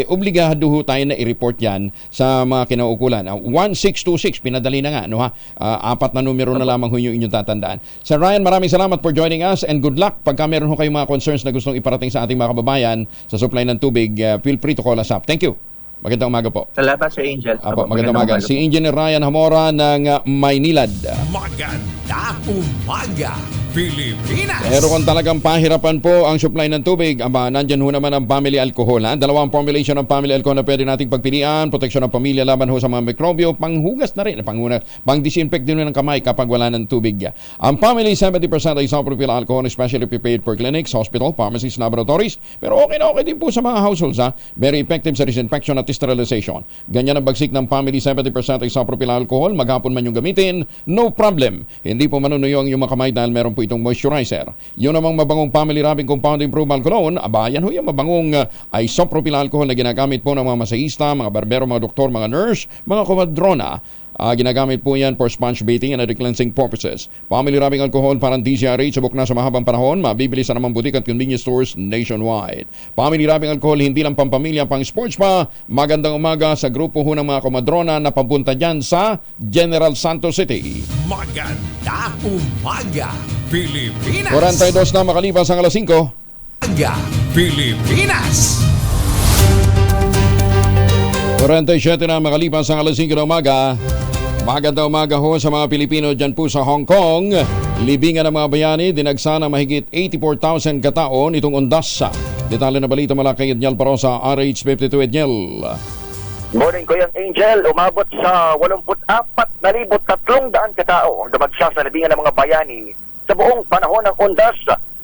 obligado ho tayo na i-report yan sa mga kinaukulan. 1626, pinadali na nga, no ha? 4 na numero na lamang ho yung inyong tatandaan. Sir Ryan, maraming salamat for joining us and good luck. Pagka meron ho kayong mga concerns na gustong iparating sa ating mga kababayan sa supply ng tubig, feel free to call us up. Thank you. Magandang umaga po. Salamat, Sir Angel. Magandang umaga. Si Engineer Ryan Hamora ng Maynilad. Magandang umaga, Pilipinas. Pero kung talagang pahirapan po ang supply ng tubig, nandyan ho naman ang family alcohol. Dalawang formulation ng family alcohol na pwede nating pagpilian. Proteksyon ng pamilya laban ho sa mga mikrobyo. Panghugas na rin. Pang-disinfect din ng kamay kapag wala ng tubig. Ang family 70% ay isopropyl alcohol, especially prepared for clinics, hospital, pharmacies, laboratories. Pero okay na okay din po sa mga households. Very effective sa disinfection at sterilization. Ganyan ang bagsik ng family 70% ay isopropyl alcohol. Maghapon man yung gamitin, no problem. Hindi po manunuyo ang iyong mga kamay dahil meron po itong moisturizer. Yun namang mabangong family rubbing compound improvement cologne, yan ho yung mabangong isopropyl alcohol na ginagamit po ng mga masahista, mga barbero, mga doktor, mga nurse, mga komadrona. Ginagamit po yan for sponge bathing and other cleansing purposes. Family rubbing alcohol parang DCRH, subok na sa mahabang panahon, mabibili sa namang butik at convenience stores nationwide. Family rubbing alcohol, hindi lang pampamilya, pang sports pa. Magandang umaga sa grupo ho ng mga komadrona na papunta dyan sa General Santos City. Maganda umaga, Pilipinas. 42 na makalipas ang alas 5. Umaga, Pilipinas. 47 na makalipas ang alas 5 ng umaga. Magandang umaga ho sa mga Pilipino dyan po sa Hong Kong. Libingan ng mga bayani, dinagsa ng mahigit 84,000 katao nitong undas. Detalye na balita mula kay Edniel Parosa, RH52. Edniel. Morning, Kuya Angel. Umabot sa 84,300 katao ang dumagsa sa libingan ng mga bayani sa buong panahon ng undas.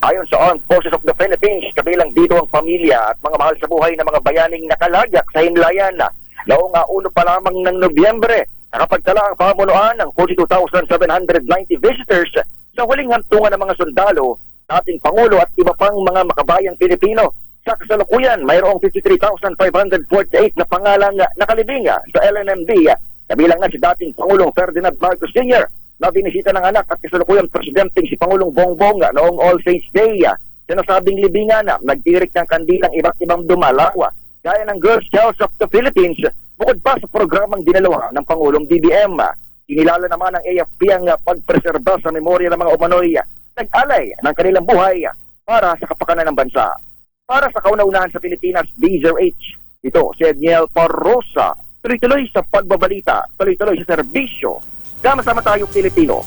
Ayon sa Armed Forces of the Philippines, kabilang dito ang pamilya at mga mahal sa buhay ng mga bayaning nakalagak sa Himlayan. Noong 1 pa lamang ng Nobyembre, nakapagtala ang pamunuan ng 42,790 visitors sa huling hantungan ng mga sundalo, ating Pangulo at iba pang mga makabayang Pilipino. Sa kasalukuyan, mayroong 53,548 na pangalang nakalibing sa LNMD, kabilang na si dating Pangulong Ferdinand Marcos Sr., na binisita ng anak at kasalukuyang presidenteng si Pangulong Bongbong noong All Saints Day. Sinasabing libingan nagtirik ng kandilang iba't ibang dumalawa, gaya ng Girl Scouts of the Philippines, bukod pa sa programang dinalawa ng Pangulong BBM. Kinilala naman ng AFP ang pagpreserba sa memorya ng mga umano'y nag-alay ng kanilang buhay para sa kapakanan ng bansa. Para sa kauna-unahan sa Pilipinas, DZRH, ito si Edniel Parosa, tuloy-tuloy sa pagbabalita, tuloy-tuloy sa serbisyo. Sama-sama tayo, Pilipino.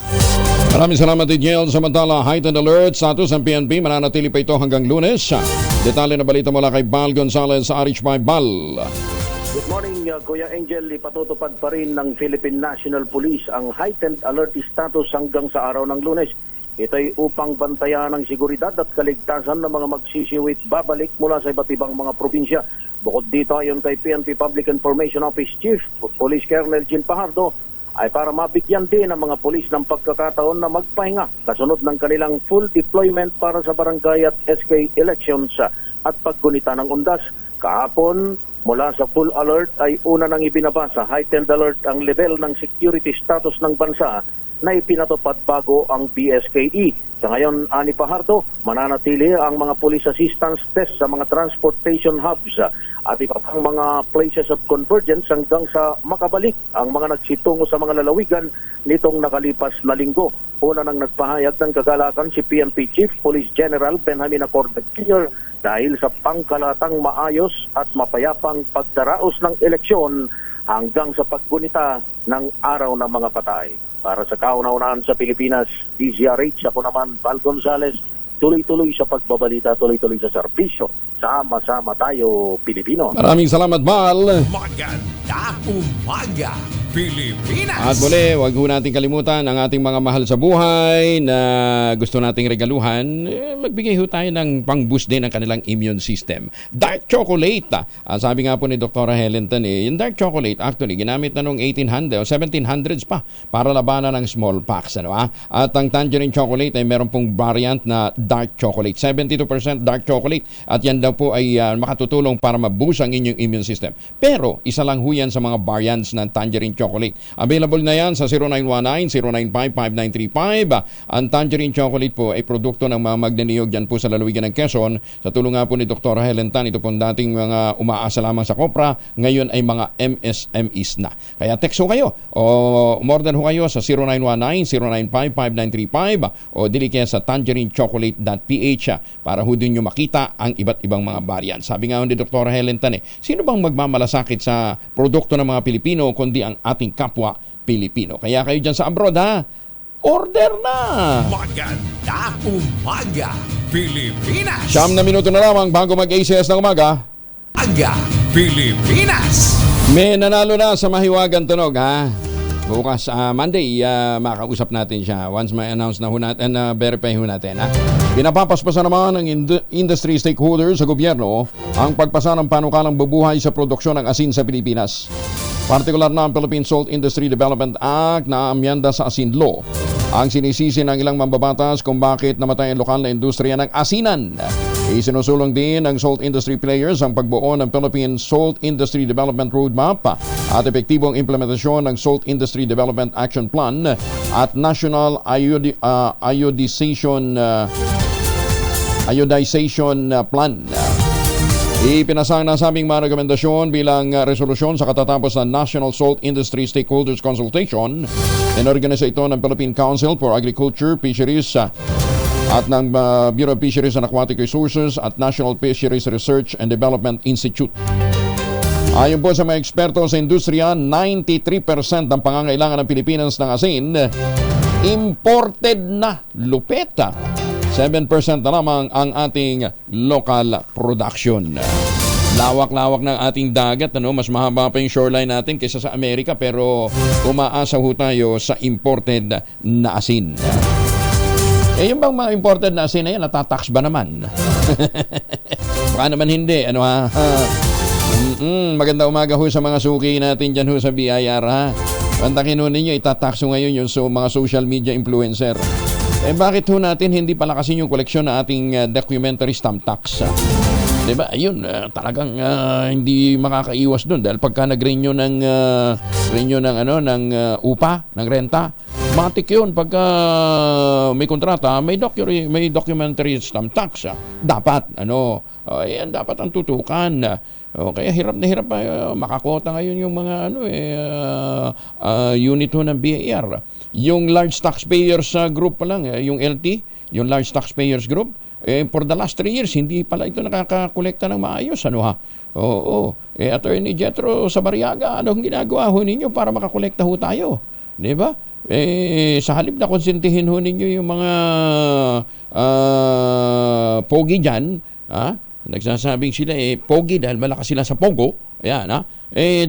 Maraming salamat, Edniel. Samantala, heightened alert status ng PNP. Mananatili pa ito hanggang Lunes. Detalye na balita mula kay Bal Gonzalez sa RH5. Bal. Good morning, Kuya Angel. Ipatutupad pa rin ng Philippine National Police ang heightened alert status hanggang sa araw ng Lunes. Ito ay upang bantayan ang seguridad at kaligtasan ng mga magsisiwit babalik mula sa iba't ibang mga probinsya. Bukod dito, ayon kay PNP Public Information Office Chief Police Colonel Gin Pajardo, ay para mabigyan din ang mga pulis ng pagkakataon na magpahinga kasunod ng kanilang full deployment para sa barangay at SK elections at paggunita ng undas. Kahapon, mula sa full alert ay una nang ibinaba sa heightened alert ang level ng security status ng bansa na ipinatupad bago ang BSKE. Sa ngayon, Ani Pajardo, mananatili ang mga police assistance test sa mga transportation hubs at iba pang mga places of convergence hanggang sa makabalik ang mga nagsitungo sa mga lalawigan nitong nakalipas na linggo. Una nang nagpahayag ng kagalakan si PNP Chief Police General Benjamin Acorde Jr. dahil sa pangkalatang maayos at mapayapang pagdaraos ng eleksyon hanggang sa paggunita ng araw ng mga patay. Para sa kauna-unahan sa Pilipinas, DZRH, ako naman, Val Gonzalez, tuloy-tuloy sa pagbabalita, tuloy-tuloy sa serbisyo. Sama-sama tayo, Pilipino. Maraming salamat, Val. Maganda umaga, Pilipinas. At muli, huwag ho natin kalimutan ang ating mga mahal sa buhay na gusto nating regaluhan. Magbigay ho tayo ng pang-boost din ng kanilang immune system. Dark chocolate. Sabi nga po ni Dr. Helen Tan, yung dark chocolate actually ginamit na noong 1800 o 1700s pa para labanan ng smallpox. At ang tangerine chocolate ay meron pong variant na dark chocolate. 72% dark chocolate. At yan daw po ay makatutulong para ma-boost ang inyong immune system. Pero isa lang ho yan sa mga variants ng tangerine chocolate. Available na yan sa 0919-095-5935. Ang tangerine chocolate po ay produkto ng mga magnaniyog dyan po sa lalawigan ng Quezon. Sa tulong nga po ni Dr. Helen Tan, ito po dating mga umaasa lamang sa Kopra, ngayon ay mga MSMEs na. Kaya text ho kayo o umorder ho kayo sa 0919-095-5935 o dili kaya sa tangerinechocolate.ph para ho din nyo makita ang iba't ibang mga variant. Sabi nga ni Dr. Helen Tan, sino bang magmamalasakit sa produkto ng mga Pilipino kundi ang ating kapwa Pilipino? Kaya kayo dyan sa abroad, order na! Maganda umaga, Pilipinas! 9 na minuto na lamang bago mag-ACS ng umaga. Aga, Pilipinas! May nanalo na sa mahiwagang tunog, ha? Bukas, Monday, makausap natin siya. Once may announce na ho natin, verify ho natin, ha? Pinapapaspasan naman ng industry stakeholders sa gobyerno ang pagpasa ng panukalang bubuhay sa produksyon ng asin sa Pilipinas. Partikular na ang Philippine Salt Industry Development Act na amyanda sa Asin Law ang sinisisi ng ilang mambabatas kung bakit namatay ang lokal na industriya ng asinan. Isinusulong din ng salt industry players ang pagbuo ng Philippine Salt Industry Development Roadmap at epektibong implementasyon ng Salt Industry Development Action Plan at National Iodization Plan. Ipinasa ang nasabing mga rekomendasyon bilang resolusyon sa katatapos ng National Salt Industry Stakeholders Consultation. Inorganisa ito ng Philippine Council for Agriculture, Fisheries at ng Bureau of Fisheries and Aquatic Resources at National Fisheries Research and Development Institute. Ayon po sa mga eksperto sa industriya, 93% ng pangangailangan ng Pilipinas ng asin imported na lupeta. 7% na lamang ang ating local production. Lawak-lawak ng ating dagat, mas mahaba pa yung shoreline natin kaysa sa Amerika, pero umaasa ho tayo sa imported na asin. Yung bang mga imported na asin na yan, natatax ba naman? Baka naman hindi. Maganda umaga ho sa mga suki natin dyan ho sa BIR, ha? Pantakin ho ninyo, itatax ho ngayon yung mga social media influencer. Bakit ho natin hindi palakasin yung koleksyon na ating documentary stamp tax? Diba? Ayun, talagang hindi makakaiwas doon dahil pagka nag-renew ng upa, ng renta, matik yun pagka may kontrata, may documentary stamp tax. Dapat yan dapat ang tutukan. Kaya hirap na hirap makakota ngayon yung mga unit ho ng BIR. Yung large taxpayers group pa lang, yung LT, yung large taxpayers group, for the last 3 years, hindi pala ito nakakakolekta ng maayos. Oo. Attorney Jetro Sabariaga, anong ginagawa ho ninyo para makakolekta ho tayo? Di ba? Sa halip na konsentihin ho ninyo yung mga pogi dyan, nagsasabing sila, pogi dahil malakas sila sa pogo, ayan,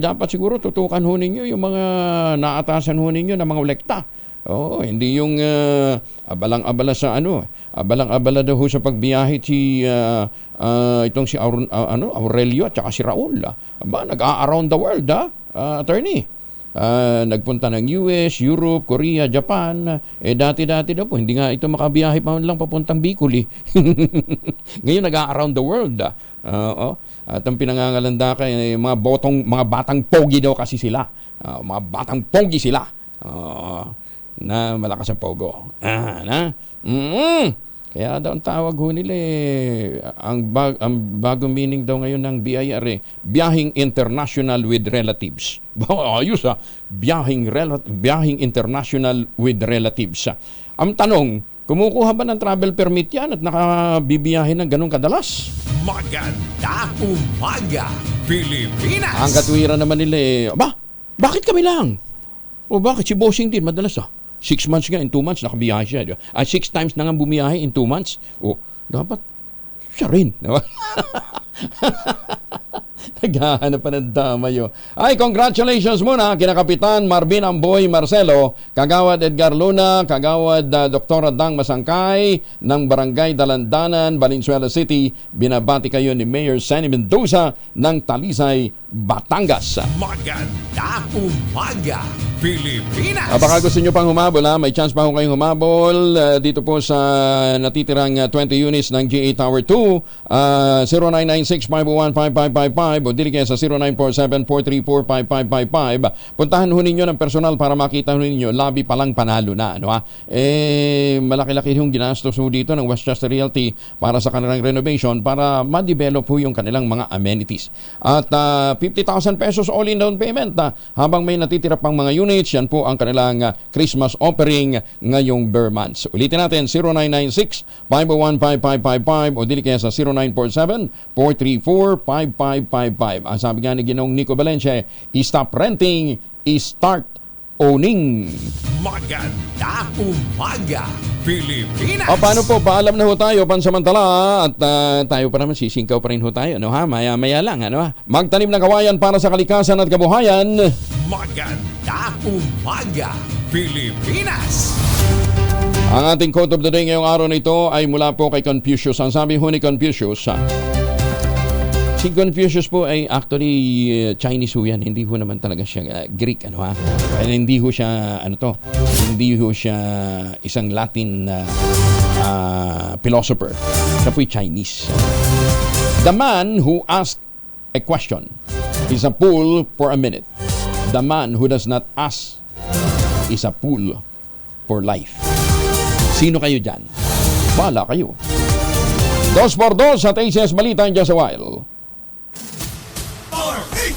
dapat siguro tutukan ho ninyo yung mga naatasan ho ninyo ng mga kolekta. Oo, hindi yung abalang-abala sa abalang-abala daw sa pagbiyahe itong si Aurelio at saka si Raul. Nag-a-around the world, attorney. Nagpunta ng US, Europe, Korea, Japan. Dati-dati daw po, hindi nga ito makabiyahe pa lang papuntang Bicol. Ngayon nag-a-around the world. At ang pinangangalanda kay mga batang pogi daw kasi sila. Mga batang pogi sila. Na malakas ang pogo. Kaya daw ang tawag ho nila ang bagong meaning daw ngayon ng BIR biyahing international with relatives. Ayos biyahing international with relatives. Ang tanong, kumukuha ba ng travel permit yan at nakabibiyahe ng ganun kadalas? Maganda umaga, Pilipinas! Ang katwiran naman nila bakit kami lang? Bakit si Bossing din madalas 6 months nga, in 2 months nakabiyahe siya. 6 times na nga bumiyahe in 2 months. Dapat siya rin. Naghahanap pa ng dama yun. Congratulations muna kina Kapitan Marvin Amboy Marcelo, Kagawad Edgar Luna, Kagawad Dr. Dang Masangkay ng Barangay Dalandanan, Valenzuela City. Binabati kayo ni Mayor Sandy Mendoza ng Talisay, Batangas. Maganda umaga, Pilipinas! Baka gusto nyo pang humabol, may chance pa kayong humabol dito po sa natitirang 20 units ng GA Tower 2, 0996-501-5555 o dili kaya sa 0947-434-5555. Puntahan ho ninyo ng personal para makita ho ninyo, labi palang panalo na. Malaki-laki yung ginastos ho dito ng Westchester Realty para sa kanilang renovation para ma-develop ho yung kanilang mga amenities. At 50,000 pesos all-in down payment habang may natitira pang mga units. Yan po ang kanilang Christmas offering ngayong bare months. Ulitin natin, 0996-501-5555 o dili kaya sa 0947-434-5555. Ang sabi nga ni Ginoong Nico Valencia, i-stop renting, i-start Oning. Magandang umaga, Pilipinas! O paano po, paalam na ho tayo pansamantala at tayo pa naman sisingkaw pa rin ho tayo, no ha? Maya lang, ano ha? Magtanim ng kawayan para sa kalikasan at kabuhayan. Magandang umaga, Pilipinas! Ang ating quote of the day ngayong araw na ito ay mula po kay Confucius. Ang sabi ho ni Confucius, si Confucius po ay actually Chinese ho yan. Hindi ho naman talaga siya Greek, ano ha? Hindi ho siya, hindi ho siya isang Latin philosopher. Siya po'y Chinese. The man who asked a question is a fool for a minute. The man who does not ask is a fool for life. Sino kayo dyan? Bala kayo. 2x2 at ACS Balita in just a while.